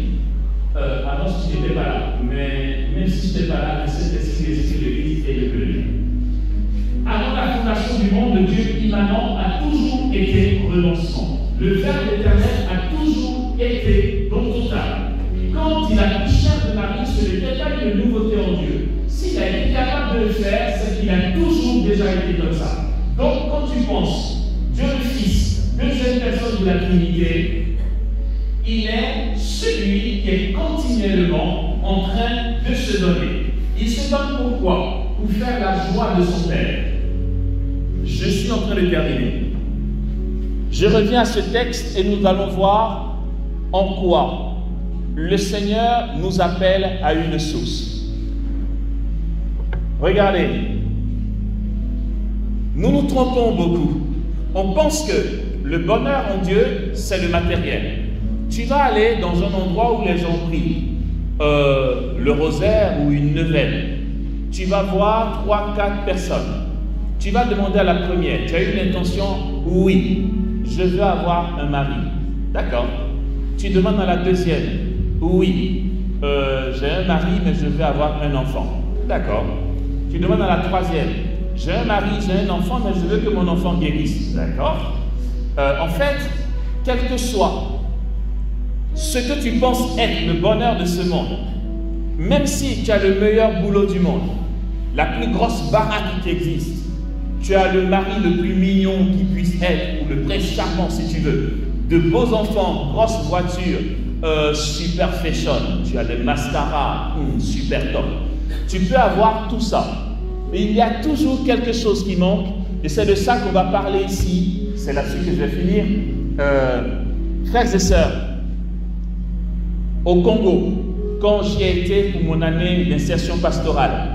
avant si tu n'étais pas là, mais même si tu n'étais pas là, c'est l'esprit de Christ et de Dieu. Avant la fondation du monde, le Dieu immanent a toujours été renoncement. Le Verbe éternel a toujours été dans total. Quand il a pris chair de Marie, ce n'était pas une nouveauté en Dieu. S'il a été capable de le faire, c'est qu'il a toujours déjà été comme ça. Donc, quand tu penses, Dieu le Fils, deuxième personne de la Trinité, il est celui qui est continuellement en train de se donner. Il se donne pourquoi? Pour faire la joie de son Père. Je suis en train de terminer. Je reviens à ce texte et nous allons voir en quoi le Seigneur nous appelle à une source. Regardez, nous nous trompons beaucoup. On pense que le bonheur en Dieu, c'est le matériel. Tu vas aller dans un endroit où les gens prient, le rosaire ou une neuvaine. Tu vas voir 3-4 personnes. Tu vas demander à la première, tu as eu l'intention, oui, je veux avoir un mari. D'accord. Tu demandes à la deuxième, oui, j'ai un mari, mais je veux avoir un enfant. D'accord. Tu demandes à la troisième, j'ai un mari, j'ai un enfant, mais je veux que mon enfant guérisse. D'accord. En fait, quel que soit ce que tu penses être le bonheur de ce monde, même si tu as le meilleur boulot du monde, la plus grosse baraque qui existe, tu as le mari le plus mignon qui puisse être, ou le prince charmant si tu veux, de beaux enfants, grosse voiture, super fashion, tu as des mascaras, super top. Tu peux avoir tout ça, mais il y a toujours quelque chose qui manque, et c'est de ça qu'on va parler ici. C'est là-dessus que je vais finir. Frères et sœurs, au Congo, quand j'y ai été pour mon année d'insertion pastorale,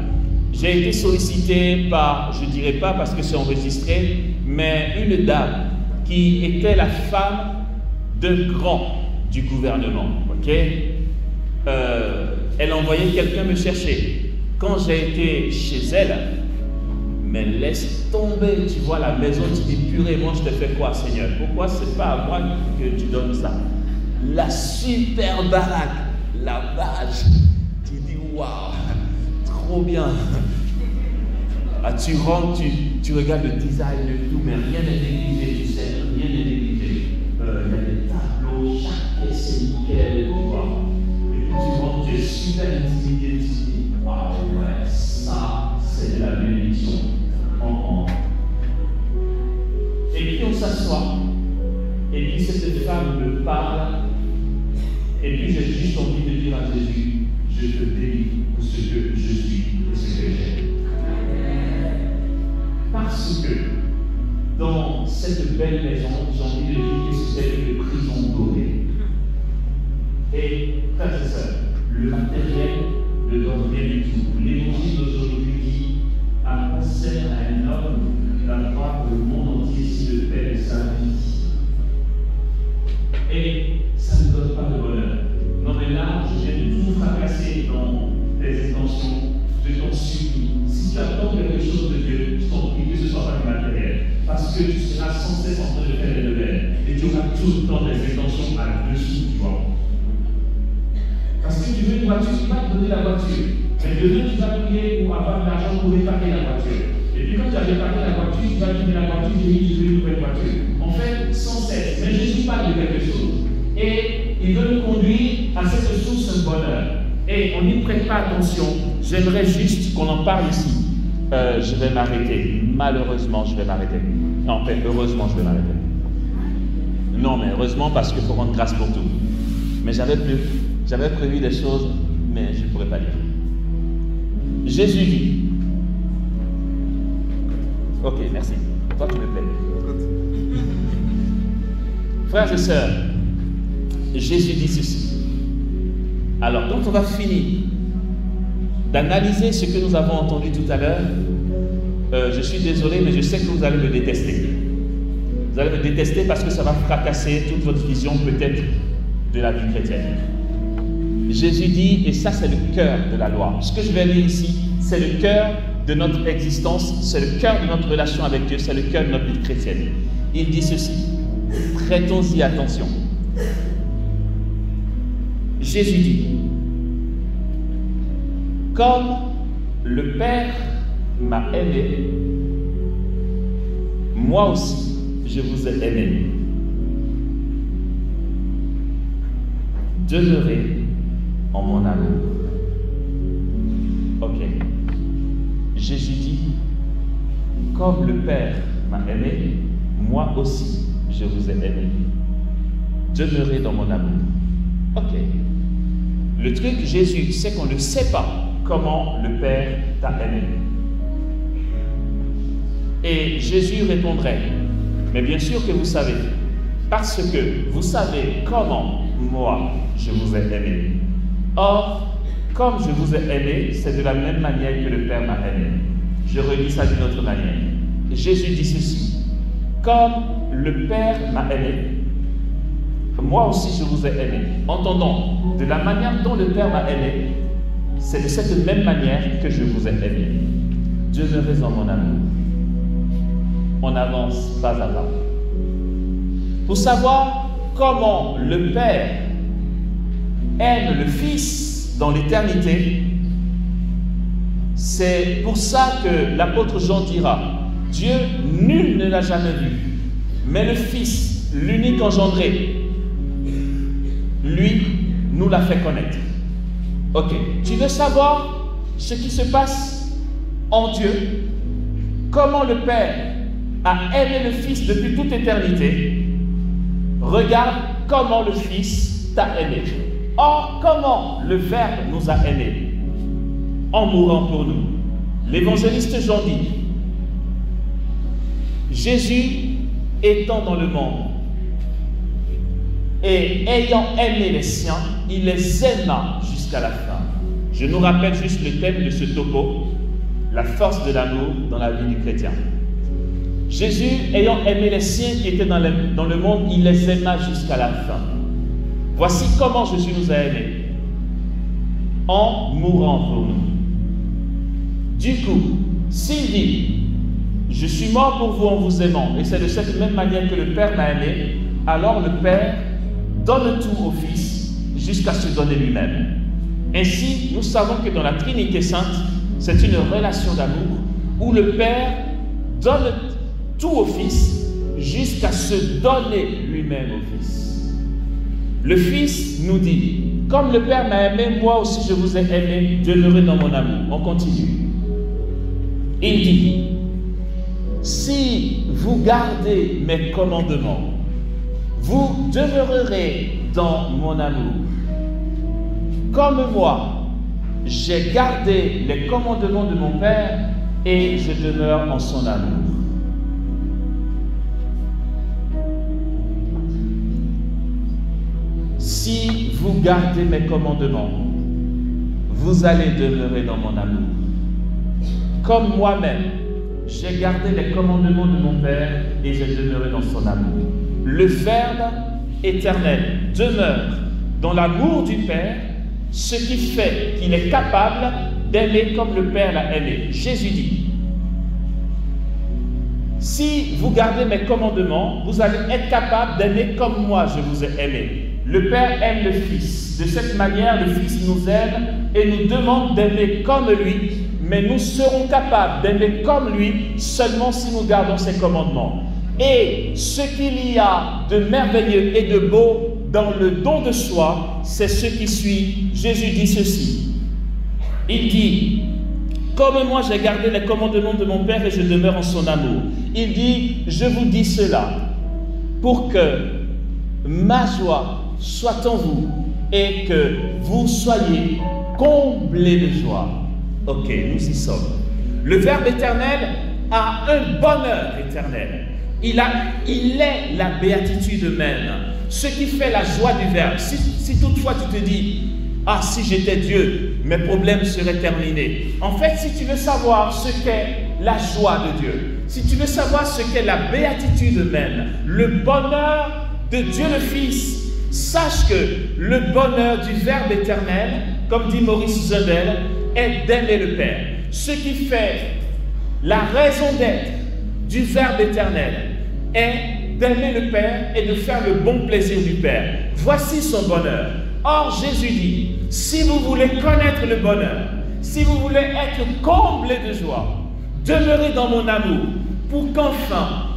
j'ai été sollicité par, je ne dirais pas parce que c'est enregistré, mais une dame qui était la femme d'un grand du gouvernement. Okay? Elle envoyait quelqu'un me chercher. Quand j'ai été chez elle, mais laisse tomber, tu vois la maison, tu dis purée, moi je te fais quoi Seigneur? Pourquoi c'est pas à moi que tu donnes ça? La super baraque, la vache, tu dis waouh, trop bien. Ah, tu rentres, tu regardes le design et tout, mais rien n'est négligé, tu sais, rien n'est négligé. Il y a des tableaux, chaque pièce est nickel, tu vois. Et puis tu rentres, tu es super intimidé, tu te dis waouh, ouais, ça c'est de la bénédiction. Et puis on s'assoit, et puis cette femme me parle, et puis j'ai juste envie de dire à Jésus, je te bénis pour ce que je suis et ce que j'ai. Parce que dans cette belle maison, j'ai envie de dire que c'est une prison dorée. Et, frères et sœurs, le matériel ne donne rien du tout. L'évangile d'aujourd'hui dit à quoi sert à un homme d'avoir le monde entier si le Père est sa vie. Et ça ne donne pas de bonheur. Non, mais là, je viens de tout fracasser dans tes intentions. Je t'en supplie. Si tu attends quelque chose de Dieu, je t'en prie que ce soit pas du matériel. Parce que tu seras sans cesse en train de faire des rebelles. Et tu auras tout le temps des intentions à dessous, tu vois. Parce que tu veux une voiture, tu vas te donner la voiture. Mais demain, tu vas prier pour avoir de l'argent pour réparer la voiture. Et puis quand tu as réparé la voiture, tu vas donner la voiture, tu dis, tu veux une nouvelle voiture. En fait, sans cesse. Mais Jésus parle de quelque chose. Et il veut nous conduire à cette source de bonheur. Et on n'y prête pas attention. J'aimerais juste qu'on en parle ici. Je vais m'arrêter. Malheureusement, je vais m'arrêter. Non, en fait, heureusement, je vais m'arrêter. Non, mais heureusement parce qu'il faut rendre grâce pour tout. Mais j'avais prévu des choses, mais je ne pourrais pas dire. Jésus dit. Ok, merci. Toi, tu me plais. Frères et sœurs, Jésus dit ceci. Alors, quand on va finir d'analyser ce que nous avons entendu tout à l'heure, je suis désolé, mais je sais que vous allez me détester. Vous allez me détester parce que ça va fracasser toute votre vision peut-être de la vie chrétienne. Jésus dit, et ça c'est le cœur de la loi. Ce que je vais lire ici, c'est le cœur de notre existence, c'est le cœur de notre relation avec Dieu, c'est le cœur de notre vie chrétienne. Il dit ceci, prêtons-y attention. Jésus dit, comme le Père m'a aimé, moi aussi je vous ai aimé. Demeurez en mon amour. Ok. Jésus dit, comme le Père m'a aimé, moi aussi je vous ai aimé. Demeurez dans mon amour. Ok. Le truc, Jésus, c'est qu'on ne sait pas comment le Père t'a aimé. Et Jésus répondrait, mais bien sûr que vous savez, parce que vous savez comment moi je vous ai aimé. Or, comme je vous ai aimé, c'est de la même manière que le Père m'a aimé. Je relis ça d'une autre manière. Jésus dit ceci, comme le Père m'a aimé, moi aussi je vous ai aimé. Entendons, de la manière dont le Père m'a aimé, c'est de cette même manière que je vous ai aimé. Demeurez en mon amour. On avance pas à pas. Pour savoir comment le Père aime le Fils dans l'éternité, c'est pour ça que l'apôtre Jean dira, Dieu, nul ne l'a jamais vu, mais le Fils, l'unique engendré, lui, nous l'a fait connaître. Ok, tu veux savoir ce qui se passe en Dieu, comment le Père a aimé le Fils depuis toute éternité? Regarde comment le Fils t'a aimé. Or, comment le Verbe nous a aimés? En mourant pour nous. L'évangéliste Jean dit, Jésus étant dans le monde et ayant aimé les siens, il les aima jusqu'à la fin. Je nous rappelle juste le thème de ce topo, la force de l'amour dans la vie du chrétien. Jésus, ayant aimé les siens qui étaient dans le monde, il les aima jusqu'à la fin. Voici comment Jésus nous a aimés. En mourant pour nous. Du coup, s'il dit, je suis mort pour vous en vous aimant, et c'est de cette même manière que le Père m'a aimé, alors le Père donne tout au Fils jusqu'à se donner lui-même. Ainsi, nous savons que dans la Trinité Sainte, c'est une relation d'amour où le Père donne tout au Fils jusqu'à se donner lui-même au Fils. Le Fils nous dit, comme le Père m'a aimé, moi aussi je vous ai aimé, demeurez dans mon amour. On continue. Il dit, si vous gardez mes commandements, vous demeurerez dans mon amour. Comme moi, j'ai gardé les commandements de mon Père et je demeure en son amour. si vous gardez mes commandements, vous allez demeurer dans mon amour. Comme moi-même, j'ai gardé les commandements de mon Père et j'ai demeuré dans son amour. Le Verbe éternel demeure dans l'amour du Père, ce qui fait qu'il est capable d'aimer comme le Père l'a aimé. Jésus dit, si vous gardez mes commandements, vous allez être capable d'aimer comme moi je vous ai aimé. Le Père aime le Fils. De cette manière, le Fils nous aime et nous demande d'aimer comme lui, mais nous serons capables d'aimer comme lui seulement si nous gardons ses commandements. Et ce qu'il y a de merveilleux et de beau dans le don de soi, c'est ce qui suit. Jésus dit ceci. Il dit, comme moi j'ai gardé les commandements de mon Père et je demeure en son amour. Il dit, je vous dis cela pour que ma joie soit en vous et que vous soyez comblés de joie. Ok, nous y sommes. Le Verbe éternel a un bonheur éternel. Il est la béatitude même. Ce qui fait la joie du Verbe. Si toutefois tu te dis, ah, si j'étais Dieu, mes problèmes seraient terminés. En fait, si tu veux savoir ce qu'est la joie de Dieu, si tu veux savoir ce qu'est la béatitude même, le bonheur de Dieu le Fils, sache que le bonheur du Verbe éternel, comme dit Maurice Zebel, est d'aimer le Père. Ce qui fait la raison d'être du Verbe éternel est d'aimer le Père et de faire le bon plaisir du Père. Voici son bonheur. Or, Jésus dit, si vous voulez connaître le bonheur, si vous voulez être comblé de joie, demeurez dans mon amour, pour qu'enfin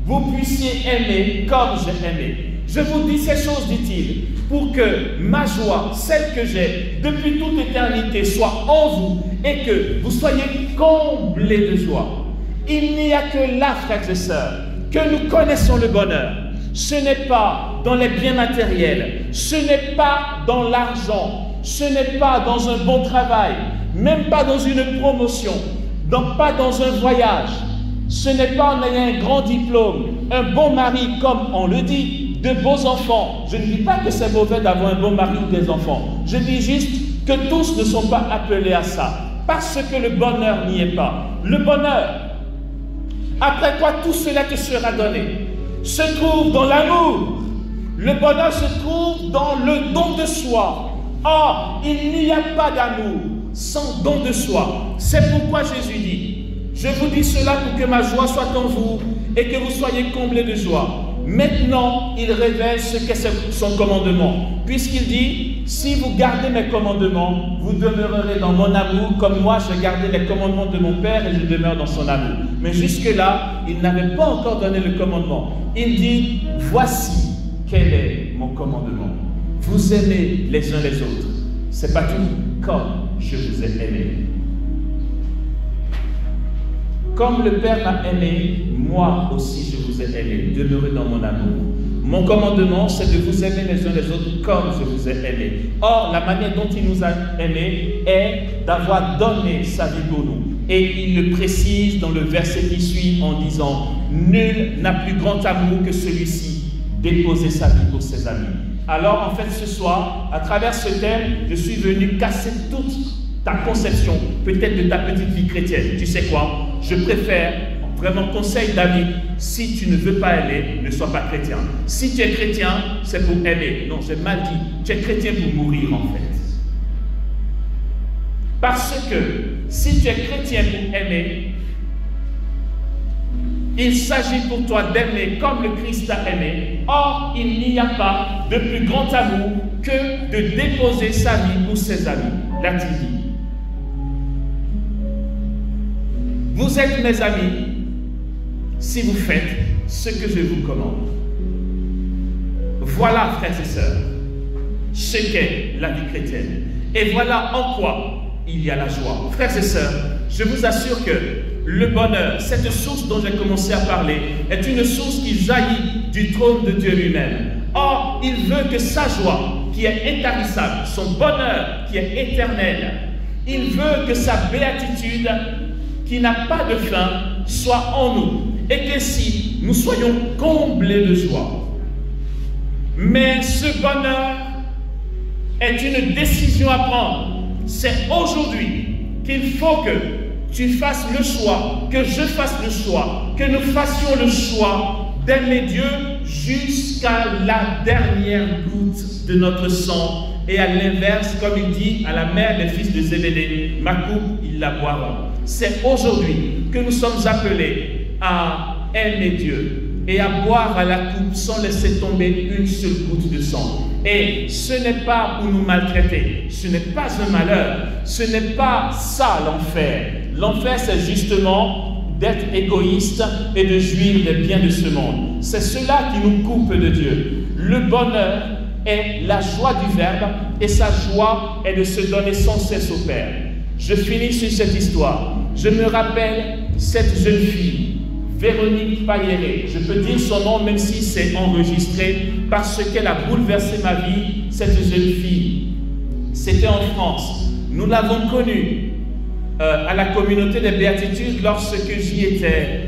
vous puissiez aimer comme j'ai aimé. Je vous dis ces choses, dit-il, pour que ma joie, celle que j'ai depuis toute éternité, soit en vous et que vous soyez comblés de joie. Il n'y a que là, frères et sœurs, que nous connaissons le bonheur. Ce n'est pas dans les biens matériels, ce n'est pas dans l'argent, ce n'est pas dans un bon travail, même pas dans une promotion, pas dans un voyage. Ce n'est pas en ayant un grand diplôme, un bon mari comme on le dit, de beaux enfants. Je ne dis pas que c'est mauvais d'avoir un bon mari ou des enfants. Je dis juste que tous ne sont pas appelés à ça, parce que le bonheur n'y est pas. Le bonheur, après quoi tout cela te sera donné, se trouve dans l'amour. Le bonheur se trouve dans le don de soi. Or, il n'y a pas d'amour sans don de soi. C'est pourquoi Jésus dit, je vous dis cela pour que ma joie soit en vous et que vous soyez comblés de joie. Maintenant, il révèle ce qu'est son commandement. Puisqu'il dit, si vous gardez mes commandements, vous demeurerez dans mon amour, comme moi j'ai gardé les commandements de mon Père et je demeure dans son amour. Mais jusque-là, il n'avait pas encore donné le commandement. Il dit, voici quel est mon commandement. Vous aimez les uns les autres. C'est pas tout, comme je vous ai aimé. Comme le Père m'a aimé, moi aussi je vous ai aimé. Demeurez dans mon amour. Mon commandement, c'est de vous aimer les uns les autres comme je vous ai aimé. Or, la manière dont il nous a aimés est d'avoir donné sa vie pour nous. Et il le précise dans le verset qui suit en disant, nul n'a plus grand amour que celui-ci, déposer sa vie pour ses amis. Alors, en fait, ce soir, à travers ce thème, je suis venu casser toute ta conception, peut-être de ta petite vie chrétienne. Tu sais quoi? Je préfère, vraiment conseil d'amis, si tu ne veux pas aimer, ne sois pas chrétien. Si tu es chrétien, c'est pour aimer. Non, j'ai mal dit. Tu es chrétien pour mourir, en fait. Parce que si tu es chrétien pour aimer, il s'agit pour toi d'aimer comme le Christ a aimé. Or, il n'y a pas de plus grand amour que de déposer sa vie pour ses amis. L'a-t-il dit. Vous êtes mes amis si vous faites ce que je vous commande. Voilà, frères et sœurs, ce qu'est la vie chrétienne. Et voilà en quoi il y a la joie. Frères et sœurs, je vous assure que le bonheur, cette source dont j'ai commencé à parler, est une source qui jaillit du trône de Dieu lui-même. Or, il veut que sa joie, qui est intarissable, son bonheur, qui est éternel, il veut que sa béatitude, qui n'a pas de fin, soit en nous, et qu'ainsi nous soyons comblés de joie. Mais ce bonheur est une décision à prendre. C'est aujourd'hui qu'il faut que tu fasses le choix, que je fasse le choix, que nous fassions le choix d'aimer Dieu jusqu'à la dernière goutte de notre sang. Et à l'inverse, comme il dit à la mère des fils de Zébédée, ma coupe, ils la boiront. C'est aujourd'hui que nous sommes appelés à aimer Dieu et à boire à la coupe sans laisser tomber une seule goutte de sang. Et ce n'est pas pour nous maltraiter, ce n'est pas un malheur, ce n'est pas ça l'enfer. L'enfer, c'est justement d'être égoïste et de jouir des biens de ce monde. C'est cela qui nous coupe de Dieu. Le bonheur est la joie du Verbe et sa joie est de se donner sans cesse au Père. Je finis sur cette histoire. Je me rappelle cette jeune fille, Véronique Pailleret. Je peux dire son nom même si c'est enregistré parce qu'elle a bouleversé ma vie, cette jeune fille. C'était en France. Nous l'avons connue à la communauté des béatitudes lorsque j'y étais.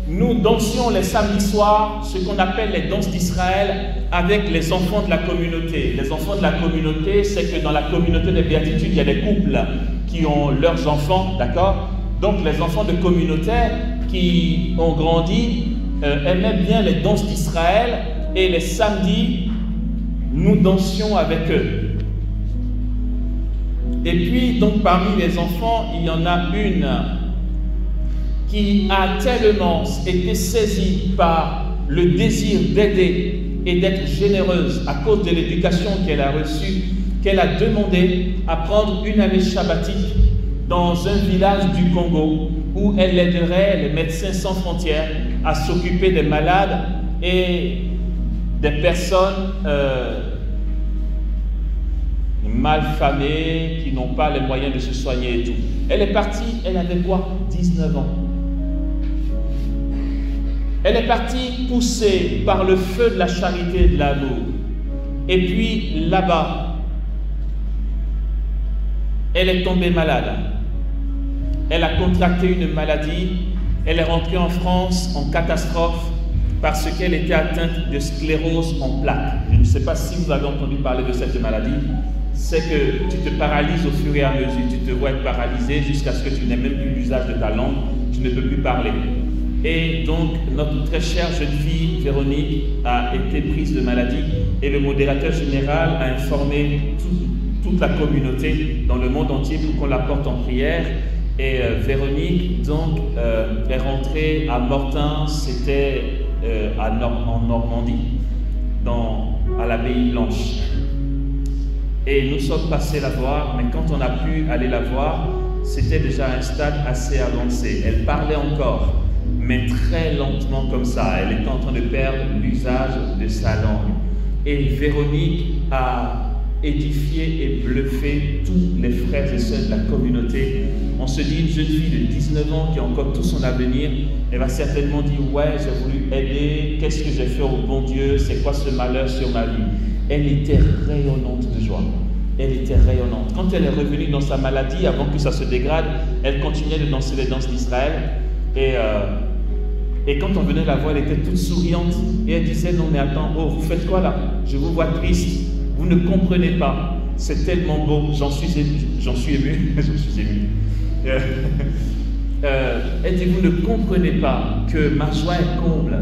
Nous dansions les samedis soirs, ce qu'on appelle les danses d'Israël, avec les enfants de la communauté. Les enfants de la communauté, c'est que dans la communauté des béatitudes, il y a des couples qui ont leurs enfants, d'accord? Donc les enfants de communautaires qui ont grandi aimaient bien les danses d'Israël et les samedis, nous dansions avec eux. Et puis, donc parmi les enfants, il y en a une qui a tellement été saisie par le désir d'aider et d'être généreuse à cause de l'éducation qu'elle a reçue, qu'elle a demandé à prendre une année sabbatique dans un village du Congo où elle aiderait les médecins sans frontières à s'occuper des malades et des personnes malfamées qui n'ont pas les moyens de se soigner et tout. Elle est partie, elle avait quoi? 19 ans. Elle est partie poussée par le feu de la charité et de l'amour. Et puis là-bas, elle est tombée malade. Elle a contracté une maladie. Elle est rentrée en France en catastrophe parce qu'elle était atteinte de sclérose en plaques. Je ne sais pas si vous avez entendu parler de cette maladie. C'est que tu te paralyses au fur et à mesure. Tu te vois être paralysé jusqu'à ce que tu n'aies même plus l'usage de ta langue. Tu ne peux plus parler. Et donc, notre très chère jeune fille, Véronique, a été prise de maladie et le modérateur général a informé toute la communauté dans le monde entier pour qu'on la porte en prière. Et Véronique, donc, est rentrée à Mortain, c'était en Normandie, à l'Abbaye Blanche. Et nous sommes passés la voir, mais quand on a pu aller la voir, c'était déjà un stade assez avancé. Elle parlait encore, mais très lentement comme ça. Elle était en train de perdre l'usage de sa langue. Et Véronique a édifié et bluffé tous les frères et sœurs de la communauté. On se dit, une jeune fille de 19 ans qui a encore tout son avenir, elle va certainement dire, ouais, j'ai voulu aider, qu'est-ce que j'ai fait au bon Dieu, c'est quoi ce malheur sur ma vie? Elle était rayonnante de joie. Elle était rayonnante. Quand elle est revenue dans sa maladie, avant que ça se dégrade, elle continuait de danser les danses d'Israël. Et quand on venait la voir, elle était toute souriante. Et elle disait, non mais attends, oh, vous faites quoi là? Je vous vois triste. Vous ne comprenez pas. C'est tellement beau. J'en suis ému. J'en suis ému. Elle dit, vous ne comprenez pas que ma joie est comble.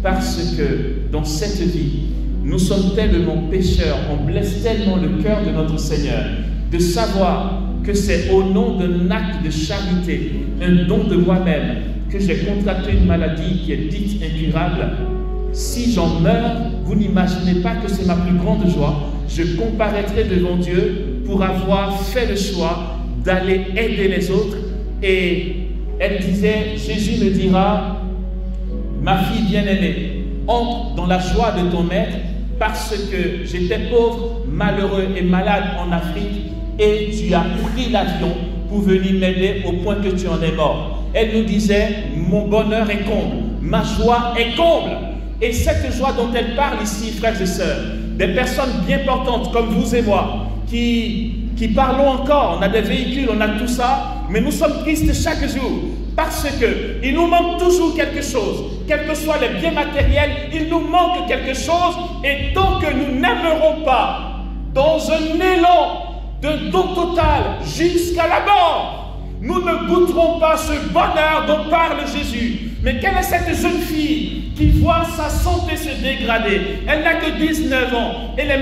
Parce que dans cette vie, nous sommes tellement pécheurs, on blesse tellement le cœur de notre Seigneur, de savoir que c'est au nom d'un acte de charité, un don de moi-même, que j'ai contracté une maladie qui est dite incurable. Si j'en meurs, vous n'imaginez pas que c'est ma plus grande joie. Je comparaîtrai devant Dieu pour avoir fait le choix d'aller aider les autres. Et elle disait, Jésus me dira, ma fille bien-aimée, entre dans la joie de ton maître, parce que j'étais pauvre, malheureux et malade en Afrique et tu as pris l'avion pour venir m'aider au point que tu en es mort. Elle nous disait, mon bonheur est comble, ma joie est comble. Et cette joie dont elle parle ici, frères et sœurs, des personnes bien portantes comme vous et moi, qui parlons encore, on a des véhicules, on a tout ça, mais nous sommes tristes chaque jour. Parce qu'il nous manque toujours quelque chose. Quels que soient les biens matériels, il nous manque quelque chose. Et tant que nous n'aimerons pas dans un élan de don total jusqu'à la mort. Nous ne goûterons pas ce bonheur dont parle Jésus. Mais quelle est cette jeune fille qui voit sa santé se dégrader? Elle n'a que 19 ans et les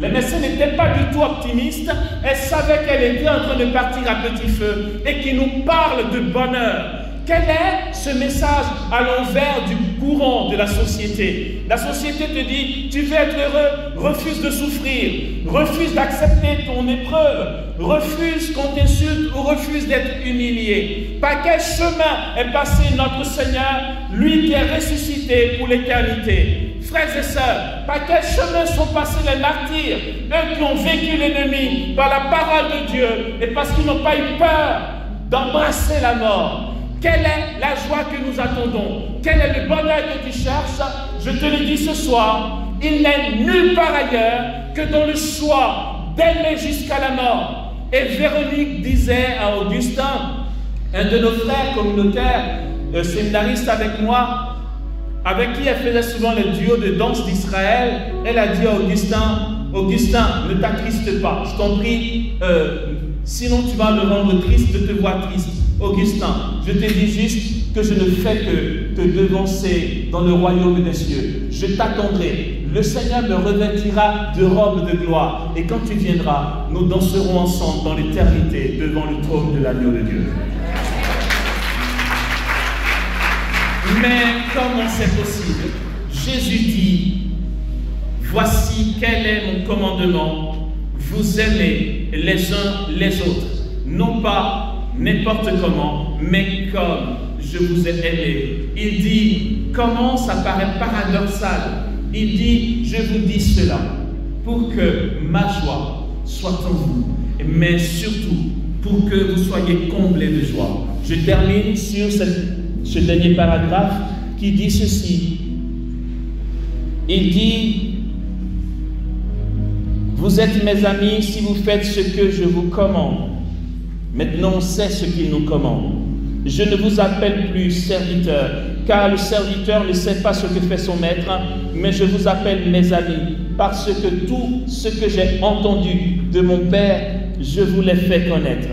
médecins n'étaient pas du tout optimistes. Elle savait qu'elle était en train de partir à petit feu et qui nous parle de bonheur. Quel est ce message à l'envers du courant de la société? La société te dit, tu veux être heureux, refuse de souffrir, refuse d'accepter ton épreuve, refuse qu'on t'insulte ou refuse d'être humilié. Par quel chemin est passé notre Seigneur, lui qui est ressuscité pour l'éternité? Frères et sœurs, par quel chemin sont passés les martyrs, eux qui ont vécu l'ennemi par la parole de Dieu et parce qu'ils n'ont pas eu peur d'embrasser la mort? Quelle est la joie que nous attendons? Quel est le bonheur que tu cherches? Je te le dis ce soir, il n'est nulle part ailleurs que dans le choix d'aimer jusqu'à la mort. Et Véronique disait à Augustin, un de nos frères communautaires, séminariste avec moi, avec qui elle faisait souvent le duo de danse d'Israël, elle a dit à Augustin, Augustin, ne t'attriste pas, je t'en prie, sinon tu vas me rendre triste de te voir triste. Augustin, je te dis juste que je ne fais que te devancer dans le royaume des cieux. Je t'attendrai. Le Seigneur me revêtira de robes de gloire. Et quand tu viendras, nous danserons ensemble dans l'éternité devant le trône de l'agneau de Dieu. Mais comment c'est possible? Jésus dit, voici quel est mon commandement. Vous aimez les uns les autres. Non pas n'importe comment, mais comme je vous ai aimé. Il dit, comment ça paraît paradoxal? Il dit, je vous dis cela pour que ma joie soit en vous, mais surtout pour que vous soyez comblés de joie. Je termine sur ce dernier paragraphe qui dit ceci. Il dit, vous êtes mes amis si vous faites ce que je vous commande. Maintenant, on sait ce qu'il nous commande. Je ne vous appelle plus serviteur, car le serviteur ne sait pas ce que fait son maître, mais je vous appelle mes amis, parce que tout ce que j'ai entendu de mon Père, je vous l'ai fait connaître.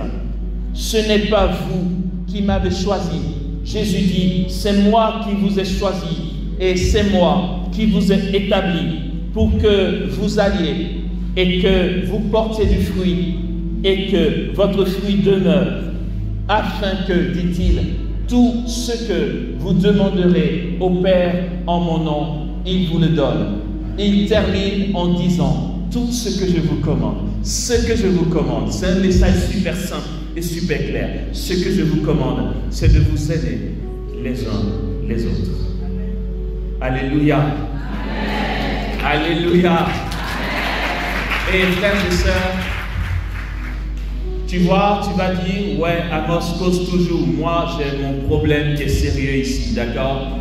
Ce n'est pas vous qui m'avez choisi. Jésus dit, c'est moi qui vous ai choisi, et c'est moi qui vous ai établi, pour que vous alliez, et que vous portiez du fruit, et que votre fruit demeure, afin que, dit-il, tout ce que vous demanderez au Père en mon nom, il vous le donne. Il termine en disant, tout ce que je vous commande, ce que je vous commande, c'est un message super simple et super clair. Ce que je vous commande, c'est de vous aimer les uns les autres. Alléluia. Amen. Alléluia. Amen. Et frères et sœurs, tu vois, tu vas dire, ouais, Amos cause toujours. Moi, j'ai mon problème qui est sérieux ici, d'accord?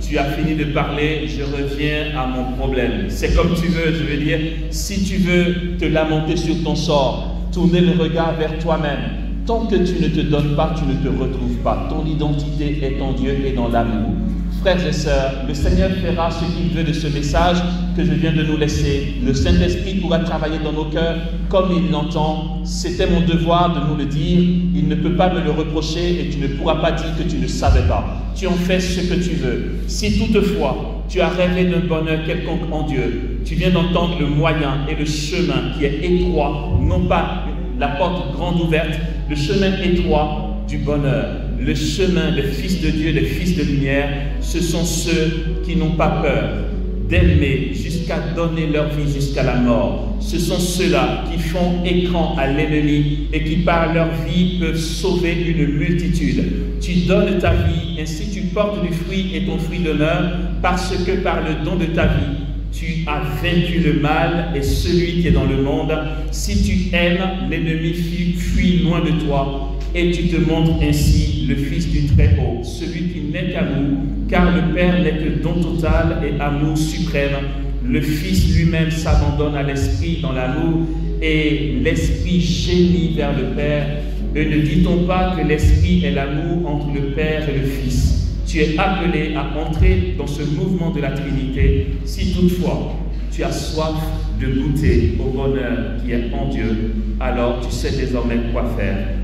Tu as fini de parler, je reviens à mon problème. C'est comme tu veux, je veux dire, si tu veux te lamenter sur ton sort, tourner le regard vers toi-même. Tant que tu ne te donnes pas, tu ne te retrouves pas. Ton identité est en Dieu et dans l'amour. Frères et sœurs, le Seigneur fera ce qu'il veut de ce message que je viens de nous laisser. Le Saint-Esprit pourra travailler dans nos cœurs comme il l'entend. C'était mon devoir de nous le dire. Il ne peut pas me le reprocher et tu ne pourras pas dire que tu ne savais pas. Tu en fais ce que tu veux. Si toutefois tu as rêvé d'un bonheur quelconque en Dieu, tu viens d'entendre le moyen et le chemin qui est étroit, non pas la porte grande ouverte, le chemin étroit du bonheur. Le chemin des fils de Dieu, des fils de lumière, ce sont ceux qui n'ont pas peur d'aimer jusqu'à donner leur vie jusqu'à la mort. Ce sont ceux-là qui font écran à l'ennemi et qui par leur vie peuvent sauver une multitude. Tu donnes ta vie, ainsi tu portes du fruit et ton fruit demeure, parce que par le don de ta vie, tu as vaincu le mal et celui qui est dans le monde. Si tu aimes, l'ennemi fuit loin de toi. Et tu te montres ainsi le Fils du Très-Haut, celui qui n'est qu'amour, car le Père n'est que don total et amour suprême. Le Fils lui-même s'abandonne à l'Esprit dans l'amour, et l'Esprit gémit vers le Père. Et ne dit-on pas que l'Esprit est l'amour entre le Père et le Fils? Tu es appelé à entrer dans ce mouvement de la Trinité, si toutefois tu as soif de goûter au bonheur qui est en Dieu, alors tu sais désormais quoi faire.